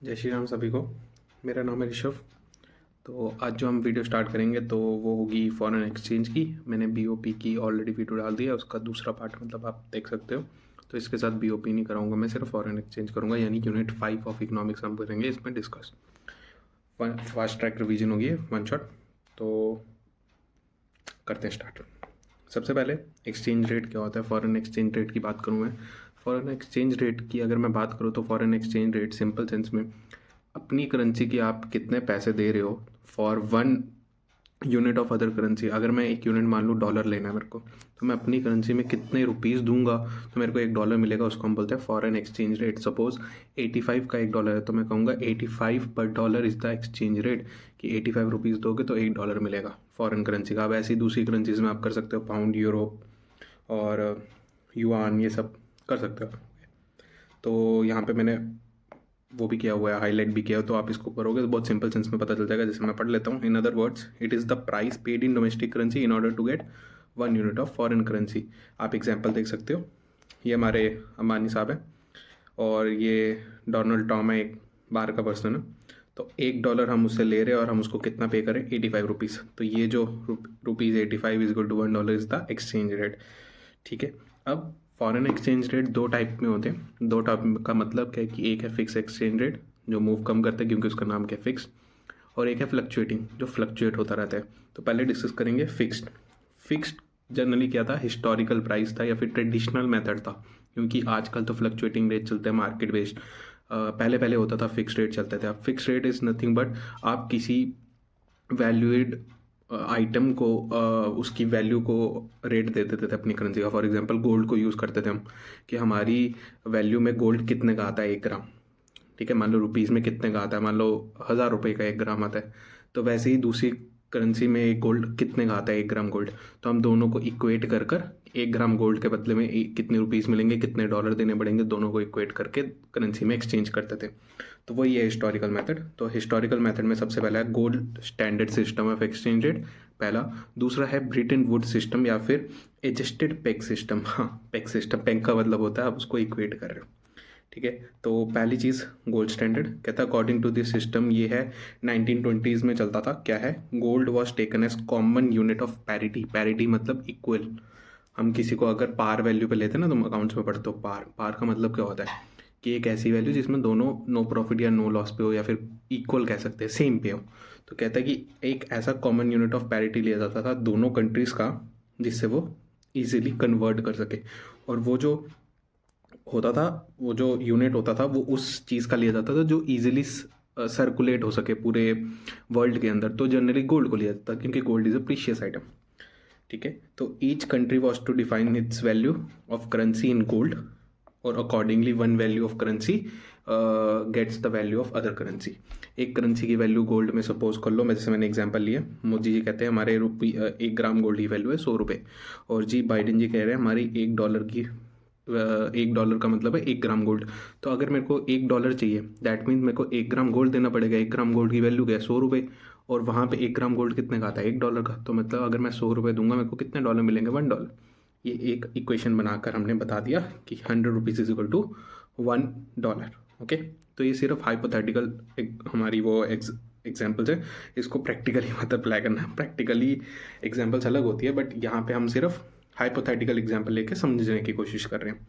जय श्री राम सभी को। मेरा नाम है ऋषभ। तो आज जो हम वीडियो स्टार्ट करेंगे तो वो होगी फॉरेन एक्सचेंज की। मैंने बीओपी की ऑलरेडी वीडियो डाल दी है, उसका दूसरा पार्ट मतलब आप देख सकते हो। तो इसके साथ बीओपी नहीं कराऊंगा, मैं सिर्फ फॉरेन एक्सचेंज करूंगा, यानी यूनिट 5 ऑफ इकोनॉमिक्स हम करेंगे इसमें डिस्कस। फास्ट ट्रैक रिवीजन होगी वन शॉट। तो करते हैं स्टार्ट। सबसे पहले एक्सचेंज रेट क्या होता है। फॉरेन एक्सचेंज रेट की बात करूँ मैं, फॉरेन एक्सचेंज रेट की अगर मैं बात करूँ तो foreign exchange rate simple sense में अपनी करेंसी की आप कितने पैसे दे रहे हो for one unit of other currency. अगर मैं एक यूनिट मान लूँ डॉलर लेना है मेरे को, तो मैं अपनी करेंसी में कितने रुपीज़ दूंगा तो मेरे को $1 मिलेगा, उसको हम बोलते हैं फॉरेन एक्सचेंज रेट। सपोज 85 का $1 है तो मैं कहूँगा 85 पर dollar is the exchange rate, कि 85 रुपीज़ दोगे तो $1 मिलेगा फॉरेन करेंसी का। अब ऐसी दूसरी करेंसीज में आप कर सकते हो, पाउंड, यूरो और युआन, ये सब कर सकते हो। तो यहाँ पे मैंने वो भी किया हुआ है, हाईलाइट भी किया है, तो आप इसको करोगे तो बहुत सिंपल सेंस में पता चल जाएगा। जैसे मैं पढ़ लेता हूँ। In other words, it is the price paid in domestic currency in order to get one unit of foreign currency. आप एग्जांपल देख सकते हो, ये हमारे अंबानी साहब हैं और ये डोनाल्ड टॉम है, एक बाहर का पर्सन है। तो $1 हम उससे ले रहे हैं और हम उसको कितना पे करें, 85 रुपीज़। तो ये जो rupees 85 is equal to $1 is the exchange rate. ठीक है। अब फॉरेन एक्सचेंज रेट दो टाइप में होते हैं। दो टाइप का मतलब क्या है कि एक है फिक्स एक्सचेंज रेट जो मूव कम करता है क्योंकि उसका नाम क्या है, फिक्स, और एक है फ्लक्चुएटिंग जो फ्लक्चुएट होता रहता है। तो पहले डिस्कस करेंगे फिक्स्ड। फिक्स्ड जनरली क्या था, हिस्टोरिकल प्राइस था या फिर ट्रेडिशनल मेथड था, क्योंकि आजकल तो फ्लक्चुएटिंग रेट चलते हैं मार्केट बेस्ड। पहले पहले होता था फिक्स रेट चलते थे। अब fix rate is nothing but आप किसी वैल्यूएड आइटम को उसकी वैल्यू को रेट दे देते थे अपनी करेंसी का। फॉर एग्जांपल गोल्ड को यूज़ करते थे हम, कि हमारी वैल्यू में गोल्ड कितने का आता है 1 ग्राम। ठीक है, मान लो रुपीज़ में कितने का आता है, मान लो 1000 रुपये का 1 ग्राम आता है। तो वैसे ही दूसरी करेंसी में एक गोल्ड कितने का आता है, 1 ग्राम गोल्ड। तो हम दोनों को इक्वेट कर कर 1 ग्राम गोल्ड के बदले में कितने रुपीज़ मिलेंगे, कितने डॉलर देने पड़ेंगे, दोनों को इक्वेट करके करेंसी में एक्सचेंज करते थे। तो वही है हिस्टोरिकल मेथड। तो हिस्टोरिकल मेथड में सबसे पहला है gold standard system of exchange rate, पहला। दूसरा है ब्रिटन वुड सिस्टम या फिर एडजस्टेड पेग सिस्टम। हाँ, पेग सिस्टम, पेग का मतलब होता है आप उसको इक्वेट कर रहे हो। ठीक है। तो पहली चीज़ गोल्ड स्टैंडर्ड कहता है अकॉर्डिंग टू दिस सिस्टम, ये है 1920s में चलता था। क्या है, gold was taken as common unit of parity. Parity मतलब इक्वल। हम किसी को अगर पार वैल्यू पे लेते हैं ना, तुम अकाउंट्स में पढ़ते हो, पार। पार का मतलब क्या होता है कि एक ऐसी वैल्यू जिसमें दोनों नो प्रॉफिट या नो लॉस पे हो, या फिर इक्वल कह सकते हैं, सेम पे हो। तो कहता है कि एक ऐसा कॉमन यूनिट ऑफ पैरिटी लिया जाता था दोनों कंट्रीज़ का, जिससे वो इजीली कन्वर्ट कर सके। और वो जो होता था, वो जो यूनिट होता था, वो उस चीज़ का लिया जाता था जो इजीली सर्कुलेट हो सके पूरे वर्ल्ड के अंदर। तो जनरली गोल्ड को लिया जाता था क्योंकि gold is a precious item. ठीक है। तो each country was to define its value of currency in gold, और accordingly one value of currency gets the value of other currency. एक करेंसी की वैल्यू गोल्ड में सपोज कर लो, मैं जैसे मैंने एग्जांपल लिया, मोदी जी कहते हैं हमारे 1 ग्राम गोल्ड की वैल्यू है 100 रुपये, और जी बाइडेन जी कह रहे हैं हमारी $1 की $1 का मतलब है 1 ग्राम गोल्ड। तो अगर मेरे को $1 चाहिए, दैट मीन्स मेरे को 1 ग्राम गोल्ड देना पड़ेगा। 1 ग्राम गोल्ड की वैल्यू क्या है, 100 रुपये, और वहाँ पे 1 ग्राम गोल्ड कितने का आता है, $1 का। तो मतलब अगर मैं 100 रुपये दूंगा, मेरे को कितने डॉलर मिलेंगे, $1। ये एक इक्वेशन बनाकर हमने बता दिया कि 100 rupees is equal to $1। Okay. तो ये सिर्फ हाइपोथेटिकल हमारी वो एग्जाम्पल्स है, इसको प्रैक्टिकली मत अप्लाई करना। प्रैक्टिकली एग्जाम्पल्स अलग होती है, बट यहाँ पे हम सिर्फ हाइपोथेटिकल एग्जाम्पल लेके समझने की कोशिश कर रहे हैं।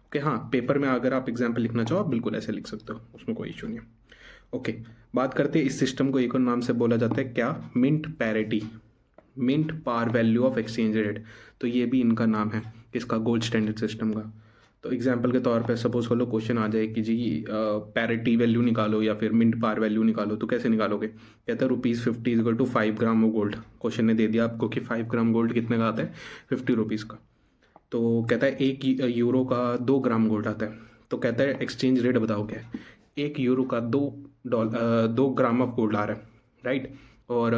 ओके। हाँ, पेपर में अगर आप एग्जाम्पल लिखना चाहो आप बिल्कुल ऐसे लिख सकते हो, उसमें कोई इशू नहीं है। ओके। बात करते हैं इस सिस्टम को एक और नाम से बोला जाता है क्या, mint parity, mint par value of exchange rate. तो ये भी इनका नाम है, इसका गोल्ड स्टैंडर्ड सिस्टम का। तो एग्जांपल के तौर पे सपोज कर लो क्वेश्चन आ जाए कि जी पैरिटी वैल्यू निकालो या फिर मिंट पार वैल्यू निकालो, तो कैसे निकालोगे। कहता है ₹50 is equal to 5 gram of gold. Question ने दे दिया आपको कि 5 ग्राम गोल्ड कितने का आता है, ₹50 का। तो कहता है 1 यूरो का 2 ग्राम गोल्ड आता है। तो कहता है एक्सचेंज रेट बताओ क्या है। 1 यूरो का 2 ग्राम ऑफ गोल्ड आ रहा है, राइट, और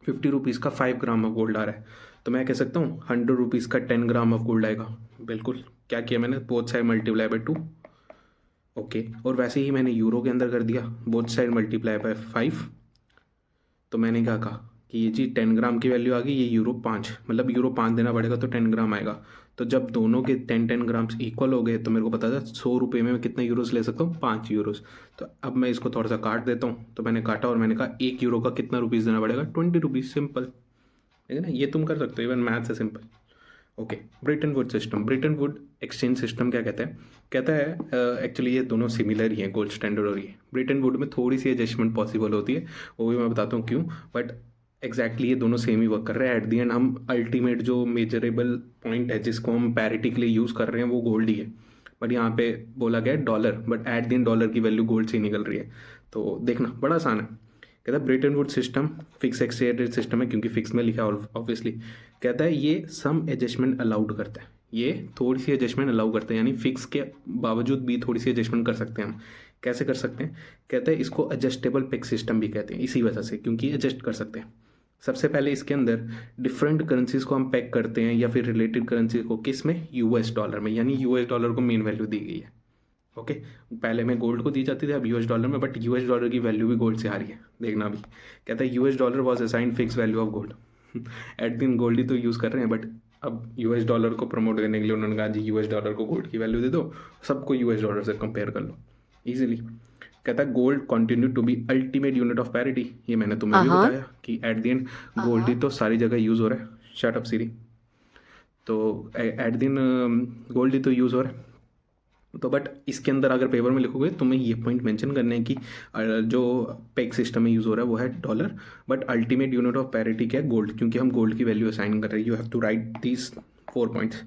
₹50 का 5 ग्राम ऑफ गोल्ड आ रहा है। तो मैं कह सकता हूँ ₹100 का 10 ग्राम ऑफ गोल्ड आएगा। बिल्कुल, क्या किया मैंने, both side multiply by 2। Okay. और वैसे ही मैंने यूरो के अंदर कर दिया, बोथ साइड मल्टीप्लाई बाय 5। तो मैंने क्या कहा कि ये जी 10 ग्राम की वैल्यू आ गई, ये यूरो 5, मतलब यूरो 5 देना पड़ेगा तो 10 ग्राम आएगा। तो जब दोनों के 10 ग्राम्स इक्वल हो गए तो मेरे को पता था 100 रुपये में मैं कितने यूरोस ले सकता हूँ, 5 यूरोस। तो अब मैं इसको थोड़ा सा काट देता हूँ, तो मैंने काटा और मैंने कहा 1 यूरो का कितना रुपीज़ देना पड़ेगा, 20 रुपीज़, सिंपल, ठीक है ना। ये तुम कर सकते हो, इवन मैथ्स है simple. Okay, Britain would system, Britain would exchange system क्या कहता है, कहता है एक्चुअली ये दोनों सिमिलर ही हैं, गोल्ड स्टैंडर्ड और ये। ब्रिटन वुड में थोड़ी सी एडजस्टमेंट पॉसिबल होती है, वो भी मैं बताता हूँ क्यों, बट एग्जैक्टली ये दोनों सेम ही वर्क कर रहे हैं। एट दी एंड हम अल्टीमेट जो मेजरेबल पॉइंट है जिसको हम पैरिटी के लिए यूज़ कर रहे हैं वो गोल्ड ही है, बट यहाँ पे बोला गया है dollar, but at the and dollar की वैल्यू गोल्ड से ही निकल रही है। तो देखना बड़ा आसान है। कहता है Britain would system fix exchange rate system है, क्योंकि फिक्स में लिखा है ऑब्वियसली। कहता है ये सम एडजस्टमेंट अलाउड करता है, ये थोड़ी सी एडजस्टमेंट अलाउ करते हैं, यानी फिक्स के बावजूद भी थोड़ी सी एडजस्टमेंट कर सकते हैं हम। कैसे कर सकते हैं, कहते हैं इसको एडजस्टेबल पेग सिस्टम भी कहते हैं, इसी वजह से, क्योंकि एडजस्ट कर सकते हैं। सबसे पहले इसके अंदर डिफरेंट करेंसीज को हम पैक करते हैं, या फिर रिलेटेड करेंसी को, किस में, यूएस डॉलर में, यानी यूएस डॉलर को मेन वैल्यू दी गई है। ओके, पहले में गोल्ड को दी जाती थी, अब यूएस डॉलर में, बट यूएस डॉलर की वैल्यू भी गोल्ड से आ रही है, देखना भी। कहता है US dollar was assigned fix value of gold. At the end gold ही तो यूज़ कर रहे हैं, बट अब यूएस डॉलर को प्रमोट करने के लिए उन्होंने कहा जी यूएस डॉलर को गोल्ड की वैल्यू दे दो, सबको यूएस डॉलर से कंपेयर कर लो ईजिली। कहता है gold continue to be ultimate unit of parity, ये मैंने तुम्हें भी बताया कि एट द एंड गोल्ड ही तो सारी जगह यूज़ हो रहा है। शट अप सीरी। तो एट दिन गोल्ड ही तो यूज़ हो रहा है। तो बट इसके अंदर अगर पेपर में लिखोगे तुम्हें ये पॉइंट मेंशन करने हैं कि जो पेग सिस्टम में यूज़ हो रहा है वो है dollar, but ultimate unit of parity क्या है, गोल्ड, क्योंकि हम गोल्ड की वैल्यू असाइन कर रहे हैं। You have to write these 4 points.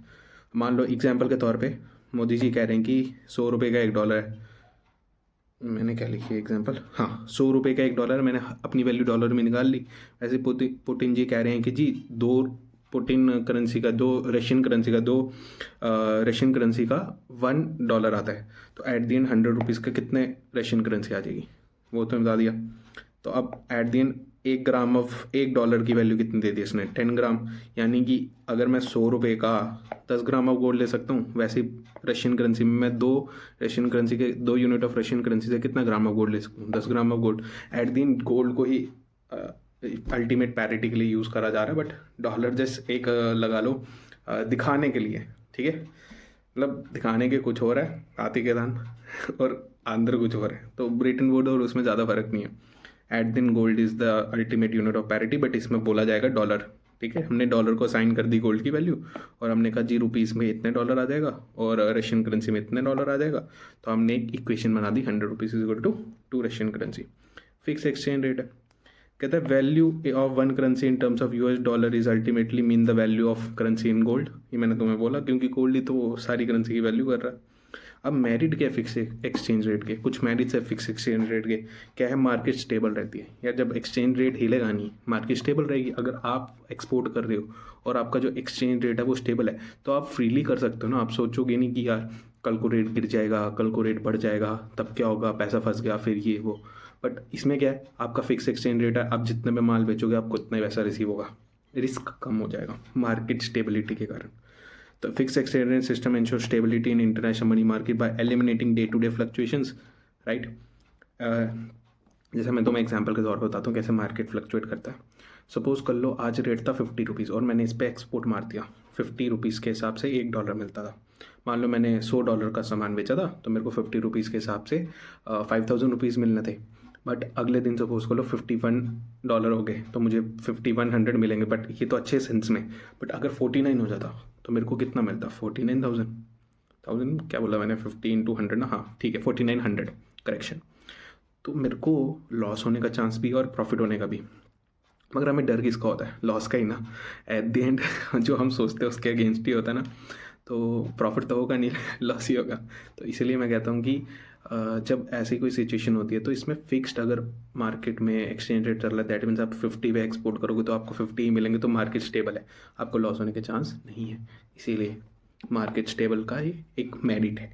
मान लो एग्जाम्पल के तौर पे मोदी जी कह रहे हैं कि 100 रुपये का $1 है, मैंने क्या लिखी है एग्जाम्पल, हाँ 100 रुपये का $1 मैंने अपनी वैल्यू डॉलर में निकाल ली। ऐसे पुतिन जी कह रहे हैं कि जी पुतिन करेंसी का रशियन करेंसी का $1 आता है, तो एट दी एंड 100 रुपीज़ का कितने रशियन करेंसी आ जाएगी, वो तो बता दिया। तो अब एट दी एंड $1 की वैल्यू कितनी दे दी इसने, 10 ग्राम, यानी कि अगर मैं 100 रुपये का 10 ग्राम ऑफ गोल्ड ले सकता हूँ, वैसे रशियन करेंसी में मैं 2 यूनिट ऑफ रशियन करेंसी से कितना ग्राम ऑफ गोल्ड ले सकता हूँ, 10 ग्राम of gold. At the and gold को ही अल्टीमेट पैरिटी के लिए यूज़ करा जा रहा है, बट डॉलर जस्ट एक लगा लो दिखाने के लिए, ठीक है, मतलब दिखाने के कुछ हो रहा है हाथी के दान और अंदर कुछ हो रहा है। तो ब्रिटन वुड और उसमें ज़्यादा फर्क नहीं है। Eight the end gold is the ultimate unit of parity, but इसमें बोला जाएगा डॉलर, ठीक है। हमने डॉलर को असाइन कर दी गोल्ड की वैल्यू, और हमने कहा जी रुपीज़ में इतने डॉलर आ जाएगा और रशियन करेंसी में इतने डॉलर आ जाएगा, तो हमने एक इक्वेशन बना दी, 100 rupees is equal to 2 Russian currency. Fix exchange rate है। कहता है value of one currency in terms of US dollar is ultimately mean the value of currency in gold. ये मैंने तुम्हें बोला, क्योंकि गोल्ड ही तो सारी करेंसी की वैल्यू कर रहा है। अब मेरिट क्या है फिक्स एक्सचेंज रेट के, कुछ मेरिट्स है फिक्स एक्सचेंज रेट के। क्या है, मार्केट स्टेबल रहती है, या जब एक्सचेंज रेट हिलेगा नहीं मार्केट स्टेबल रहेगी। अगर आप एक्सपोर्ट कर रहे हो और आपका जो एक्सचेंज रेट है वो स्टेबल है, तो आप फ्रीली कर सकते हो ना। आप सोचोगे नहीं कि यार कल को रेट गिर जाएगा, कल को रेट बढ़ जाएगा, तब क्या होगा, पैसा फंस गया, फिर ये वो। बट इसमें क्या है, आपका फिक्स एक्सचेंज रेट है, आप जितने में माल बेचोगे आपको उतना ही पैसा रिसीव होगा, रिस्क कम हो जाएगा मार्केट स्टेबिलिटी के कारण। तो fix exchange rate system ensure stability in international money market by eliminating day to day fluctuations, right. जैसे मैं तुम्हें एग्जांपल के तौर पर बताता हूँ कैसे मार्केट फ्लक्चुएट करता है। सपोज कर लो आज रेट था 50 रुपीज़ और मैंने इस पर एक्सपोर्ट मार दिया, 50 रुपीज़ के हिसाब से $1 मिलता था। मान लो मैंने $100 का सामान बेचा था, तो मेरे को 50 रुपीज़ के हिसाब से 5000 रुपीज़ मिलने थे। बट अगले दिन सपोज कर लो $51 हो गए, तो मुझे 5100 मिलेंगे, बट ये तो अच्छे सेंस में। बट अगर 49 हो जाता तो मेरे को कितना मिलता, 49,000 क्या बोला मैंने, 50 into 100 ना, हाँ ठीक है 4900, करेक्शन। तो मेरे को लॉस होने का चांस भी और प्रॉफिट होने का भी, मगर हमें डर किसका होता है, लॉस का ही ना। एट द एंड जो हम सोचते हैं उसके अगेंस्ट ही होता है ना, तो प्रॉफिट तो होगा नहीं, लॉस ही होगा। तो इसलिए मैं कहता हूँ कि जब ऐसी कोई सिचुएशन होती है तो इसमें फिक्स्ड अगर मार्केट में एक्सचेंज रेट चल रहा है, दैट मीन्स आप 50 पे एक्सपोर्ट करोगे तो आपको 50 ही मिलेंगे, तो मार्केट स्टेबल है, आपको लॉस होने के चांस नहीं है। इसीलिए मार्केट स्टेबल का ही एक मेरिट है।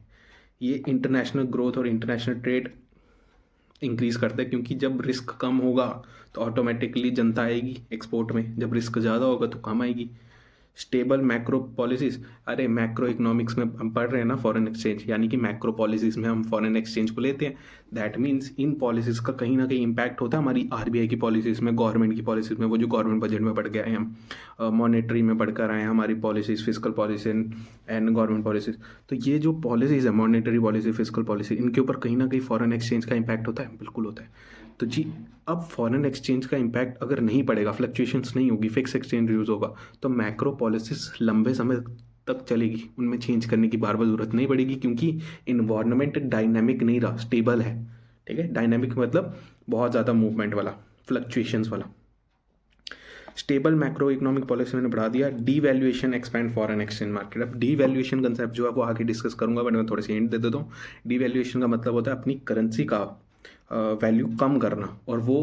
ये इंटरनेशनल ग्रोथ और इंटरनेशनल ट्रेड इंक्रीज़ करता है, क्योंकि जब रिस्क कम होगा तो ऑटोमेटिकली जनता आएगी एक्सपोर्ट में, जब रिस्क ज़्यादा होगा तो कम आएगी। स्टेबल मैक्रो पॉलिसीज, अरे मैक्रो इकोनॉमिक्स में हम पढ़ रहे हैं ना फॉरेन एक्सचेंज, यानी कि मैक्रो पॉलिसीज में हम फॉरेन एक्सचेंज को लेते हैं। दैट मीन्स इन पॉलिसीज का कहीं ना कहीं इम्पैक्ट होता है हमारी आरबीआई की पॉलिसीज में, गवर्नमेंट की पॉलिसीज में, वो जो गवर्नमेंट बजट में पढ़ के आए हैं हम, मॉनेटरी में पढ़कर आए हैं हमारी policies, physical policy and government policies. तो ये जो पॉलिसीज है, मॉनेटरी पॉलिसी, फिजिकल पॉलिसी, इनके ऊपर कहीं ना कहीं फॉरेन एक्सचेंज का इम्पैक्ट होता है, बिल्कुल होता है। तो जी अब फॉरेन एक्सचेंज का इम्पैक्ट अगर नहीं पड़ेगा, फ्लक्चुएशंस नहीं होगी, फिक्स एक्सचेंज यूज होगा, तो मैक्रो पॉलिसीज लंबे समय तक चलेगी, उनमें चेंज करने की बार बार जरूरत नहीं पड़ेगी, क्योंकि इन्वायरमेंट डायनामिक नहीं रहा, स्टेबल है। ठीक है, डायनामिक मतलब बहुत ज़्यादा मूवमेंट वाला, फ्लक्चुएशंस वाला। स्टेबल मैक्रो इकोनॉमिक पॉलिसी मैंने बढ़ा दिया। Devaluation expand foreign exchange market. अब डीवैल्यूएशन कंसेप्ट जो है वो आगे डिस्कस करूंगा, बट मैं थोड़ी सी हिंट दे देता हूँ। डीवैल्यूएशन का मतलब होता है अपनी करेंसी का वैल्यू कम करना, और वो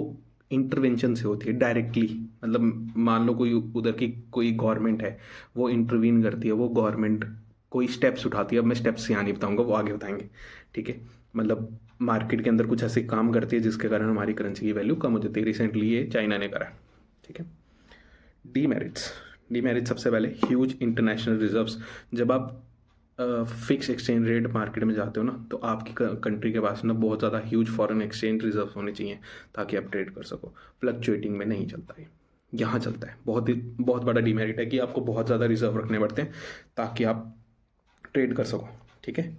इंटरवेंशन से होती है डायरेक्टली। मतलब मान लो कोई उधर की कोई गवर्नमेंट है, वो इंटरवीन करती है, वो गवर्नमेंट कोई स्टेप्स उठाती है। अब मैं स्टेप्स यहाँ नहीं बताऊंगा, वो आगे बताएंगे। ठीक है, मतलब मार्केट के अंदर कुछ ऐसे काम करती है जिसके कारण हमारी करेंसी की वैल्यू कम हो जाती है। रिसेंटली ये चाइना ने करा है। ठीक है, डीमेरिट्स सबसे पहले ह्यूज इंटरनेशनल रिजर्व्स। जब आप फिक्स एक्सचेंज रेट मार्केट में जाते हो ना, तो आपकी कंट्री के पास ना बहुत ज़्यादा ह्यूज फॉरेन एक्सचेंज रिजर्व्स होने चाहिए, ताकि आप ट्रेड कर सको। फ्लक्चुएटिंग में नहीं चलता है, यहाँ चलता है। बहुत बड़ा डीमेरिट है कि आपको बहुत ज़्यादा रिजर्व रखने पड़ते हैं ताकि आप ट्रेड कर सको। ठीक है,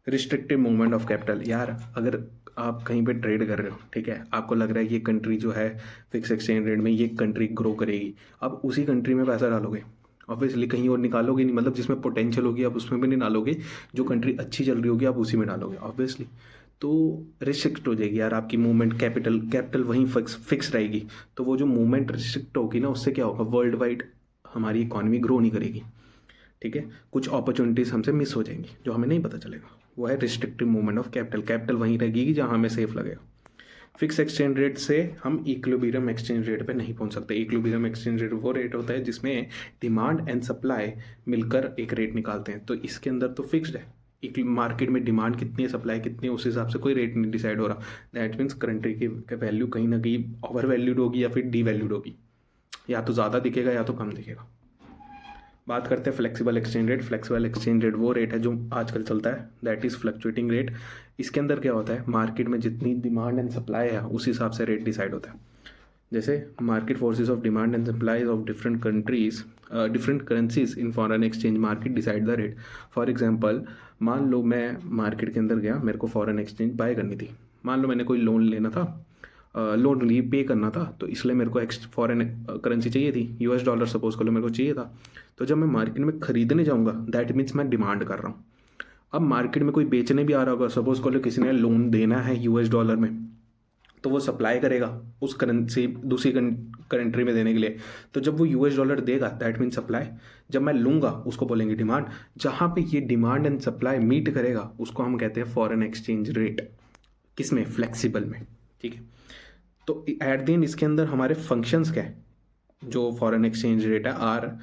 रिस्ट्रिक्टेड मूवमेंट ऑफ कैपिटल। यार अगर आप कहीं पे ट्रेड कर रहे हो, ठीक है, आपको लग रहा है कि ये कंट्री जो है फिक्स एक्सचेंज रेट में ये कंट्री ग्रो करेगी, आप उसी कंट्री में पैसा डालोगे, ऑब्वियसली कहीं और निकालोगे नहीं। मतलब जिसमें पोटेंशियल होगी आप उसमें भी नहीं डालोगे, जो कंट्री अच्छी चल रही होगी आप उसी में डालोगे ऑब्वियसली। तो रिस्ट्रिक्ट हो जाएगी यार आपकी मूवमेंट, कैपिटल वहीं फिक्स रहेगी। तो वो जो मूवमेंट रिस्ट्रिक्ट होगी ना, उससे क्या होगा, वर्ल्ड वाइड हमारी इकॉनमी ग्रो नहीं करेगी। ठीक है, कुछ अपॉर्चुनिटीज़ हमसे मिस हो जाएंगी जो हमें नहीं पता चलेगा। वो है रिस्ट्रिक्टिव मूवमेंट ऑफ कैपिटल वहीं रहेगी जहाँ हमें सेफ लगेगा। फिक्स एक्सचेंज रेट से हम इक्विलिब्रियम एक्सचेंज रेट पे नहीं पहुंच सकते। इक्विलिब्रियम एक्सचेंज रेट वो रेट होता है जिसमें डिमांड एंड सप्लाई मिलकर एक रेट निकालते हैं। तो इसके अंदर तो फिक्स्ड है, मार्केट में डिमांड कितनी है, सप्लाई कितनी है, उस हिसाब से कोई रेट नहीं डिसाइड हो रहा। दैट मीन्स कंट्री की वैल्यू कहीं ना कहीं ओवर वैल्यूड होगी या फिर डी वैल्यूड होगी, या तो ज़्यादा दिखेगा या तो कम दिखेगा। बात करते हैं flexible exchange rate. Flexible exchange rate वो रेट है जो आजकल चलता है, दैट इज़ फ्लक्चुएटिंग रेट। इसके अंदर क्या होता है, मार्केट में जितनी डिमांड एंड सप्लाई है उस हिसाब से रेट डिसाइड होता है। जैसे market forces of demand and supply of different countries, different currencies in foreign exchange market decide the rate. For example, मान लो मैं मार्केट के अंदर गया, मेरे को फॉरेन एक्सचेंज बाय करनी थी। मान लो मैंने कोई लोन लेना था, लोन ली पे करना था, तो इसलिए मेरे को फॉरेन करेंसी चाहिए थी, यूएस डॉलर सपोज कर लो मेरे को चाहिए था। तो जब मैं मार्केट में खरीदने जाऊंगा, दैट मीन्स मैं डिमांड कर रहा हूँ। अब मार्केट में कोई बेचने भी आ रहा होगा, सपोज कर लो किसी ने लोन देना है यूएस डॉलर में, तो वो सप्लाई करेगा उस करेंसी दूसरी कंट्री में देने के लिए। तो जब वो यूएस डॉलर देगा, दैट मीन सप्लाई। जब मैं लूँगा उसको बोलेंगे डिमांड। जहाँ पे ये डिमांड एंड सप्लाई मीट करेगा उसको हम कहते हैं फॉरेन एक्सचेंज रेट। किसमें, फ्लेक्सिबल में। ठीक है, तो एट द एंड इसके अंदर हमारे फंक्शंस क्या है, जो फॉरेन एक्सचेंज रेट है आर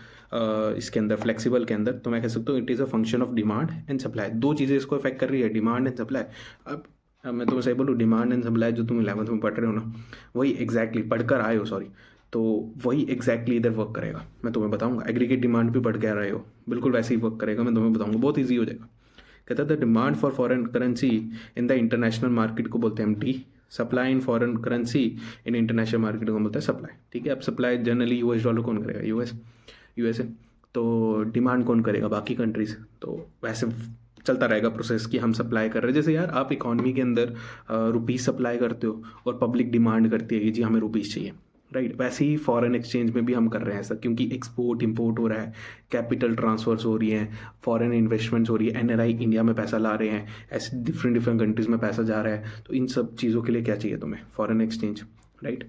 इसके अंदर फ्लेक्सिबल के अंदर, तो मैं कह सकता हूँ it is a function of demand and supply. दो चीज़ें इसको इफेक्ट कर रही है, डिमांड एंड सप्लाई। अब मैं तुम्हें सही बोलूँ, डिमांड एंड सप्लाई जो तुम 11th में पढ़ रहे हो ना, वही एग्जैक्टली पढ़कर आए हो, सॉरी, तो वही एग्जैक्टली इधर वर्क करेगा। मैं तुम्हें बताऊंगा, एग्रीगेट डिमांड भी पढ़ के आ रहे हो, बिल्कुल वैसे ही वर्क करेगा। मैं तुम्हें बताऊंगा, बहुत ईजी हो जाएगा। कहता है the demand for foreign currency in the international market को बोलते हैं MT, supply in foreign currency in international market को बोलता है सप्लाई। ठीक है, अब सप्लाई जनरली यूएस डॉलर कौन करेगा, यूएसए। तो डिमांड कौन करेगा, बाकी कंट्रीज। तो वैसे चलता रहेगा प्रोसेस कि हम सप्लाई कर रहे हैं। जैसे यार आप इकॉनमी के अंदर रुपीज़ सप्लाई करते हो और पब्लिक डिमांड करती है कि जी हमें रुपीज़ चाहिए, राइट। वैसे ही फॉरेन एक्सचेंज में भी हम कर रहे हैं ऐसा, क्योंकि एक्सपोर्ट इंपोर्ट हो रहा है, कैपिटल ट्रांसफर्स हो रही हैं, फॉरेन इन्वेस्टमेंट्स हो रही है, एनआरआई इंडिया में पैसा ला रहे हैं, ऐसे डिफरेंट कंट्रीज़ में पैसा जा रहा है। तो इन सब चीज़ों के लिए क्या चाहिए तुम्हें, फॉरेन एक्सचेंज, राइट।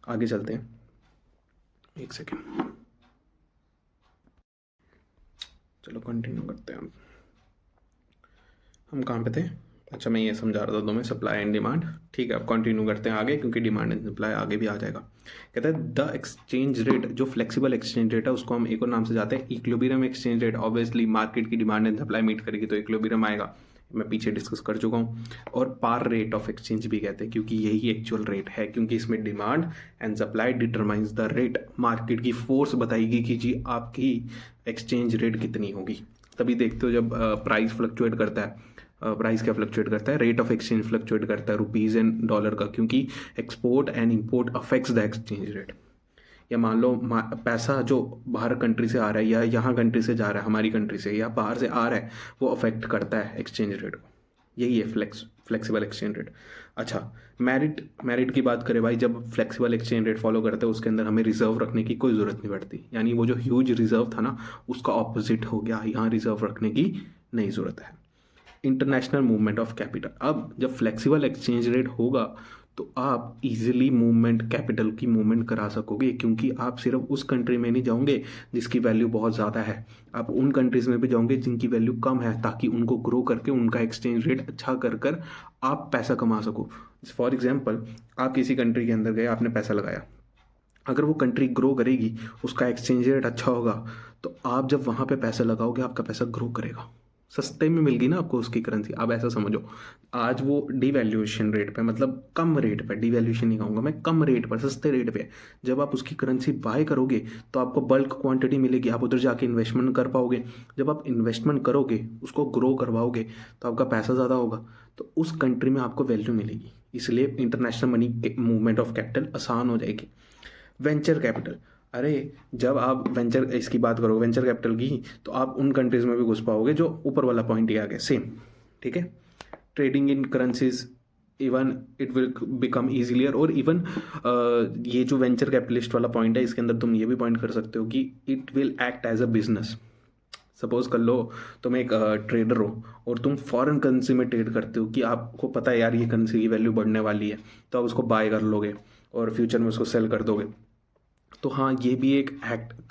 आगे चलते हैं, एक सेकेंड, चलो कंटिन्यू करते हैं। हम कहाँ पे थे, अच्छा मैं ये समझा रहा था तुम्हें, सप्लाई एंड डिमांड। ठीक है, अब कंटिन्यू करते हैं आगे, क्योंकि डिमांड एंड सप्लाई आगे भी आ जाएगा। कहता है द एक्सचेंज रेट, जो फ्लेक्सिबल एक्सचेंज रेट है उसको हम एक और नाम से जाते हैं equilibrium exchange rate. Obviously market की डिमांड एंड सप्लाई मीट करेगी तो इक्विलिब्रियम आएगा। मैं पीछे डिस्कस कर चुका हूँ। और पार रेट ऑफ एक्सचेंज भी कहते हैं, क्योंकि यही एक्चुअल रेट है, क्योंकि इसमें demand and supply determines the rate. Market की फोर्स बताएगी कि जी आपकी एक्सचेंज रेट कितनी होगी। तभी देखते हो जब प्राइस फ्लक्चुएट करता है, प्राइस क्या फ्लक्चुएट करता है, रेट ऑफ एक्सचेंज फ्लक्चुएट करता है रुपीज़ एंड डॉलर का, क्योंकि export and import affects the exchange rate. या मान लो पैसा जो बाहर कंट्री से आ रहा है या यहाँ कंट्री से जा रहा है, हमारी कंट्री से या बाहर से आ रहा है, वो अफेक्ट करता है एक्सचेंज रेट को। यही है फ्लेक्सिबल एक्सचेंज रेट। अच्छा, मेरिट की बात करें भाई, जब फ्लेक्सिबल एक्सचेंज रेट फॉलो करते हैं उसके अंदर हमें रिजर्व रखने की कोई ज़रूरत नहीं पड़ती। यानी वो जो ह्यूज रिजर्व था ना, उसका ऑपोजिट हो गया, यहाँ रिजर्व रखने की नहीं ज़रूरत है। इंटरनेशनल मूवमेंट ऑफ कैपिटल, अब जब फ्लेक्सिबल एक्सचेंज रेट होगा तो आप इजीली मूवमेंट, कैपिटल की मूवमेंट करा सकोगे, क्योंकि आप सिर्फ उस कंट्री में नहीं जाओगे जिसकी वैल्यू बहुत ज़्यादा है, आप उन कंट्रीज़ में भी जाओगे जिनकी वैल्यू कम है, ताकि उनको ग्रो करके उनका एक्सचेंज रेट अच्छा कर कर आप पैसा कमा सको। फॉर एग्जांपल, आप किसी कंट्री के अंदर गए, आपने पैसा लगाया, अगर वो कंट्री ग्रो करेगी, उसका एक्सचेंज रेट अच्छा होगा, तो आप जब वहाँ पे पैसा लगाओगे आपका पैसा ग्रो करेगा, सस्ते में मिल गई ना आपको उसकी करेंसी। आप ऐसा समझो, आज वो डिवैल्यूएशन रेट पे, मतलब कम रेट पे, डिवैल्यूएशन नहीं कहूँगा मैं, कम रेट पर, सस्ते रेट पे जब आप उसकी करेंसी बाय करोगे तो आपको बल्क क्वांटिटी मिलेगी, आप उधर जाके इन्वेस्टमेंट कर पाओगे। जब आप इन्वेस्टमेंट करोगे, उसको ग्रो करवाओगे, तो आपका पैसा ज़्यादा होगा, तो उस कंट्री में आपको वैल्यू मिलेगी। इसलिए international money movement of capital आसान हो जाएगी। वेंचर कैपिटल, अरे जब आप वेंचर इसकी बात करोगे, वेंचर कैपिटल की, तो आप उन कंट्रीज़ में भी घुस पाओगे जो ऊपर वाला पॉइंट ही आ गया, सेम, ठीक है। Trading in currencies, even it will become easilier. और इवन ये जो वेंचर कैपिटलिस्ट वाला पॉइंट है, इसके अंदर तुम ये भी पॉइंट कर सकते हो कि it will act as a business. Suppose कर लो तुम एक ट्रेडर हो और तुम फॉरेन करेंसी में ट्रेड करते हो, कि आपको पता है यार ये करेंसी की वैल्यू बढ़ने वाली है, तो आप उसको बाय कर लोगे और फ्यूचर में उसको सेल कर दोगे। तो हाँ, ये भी एक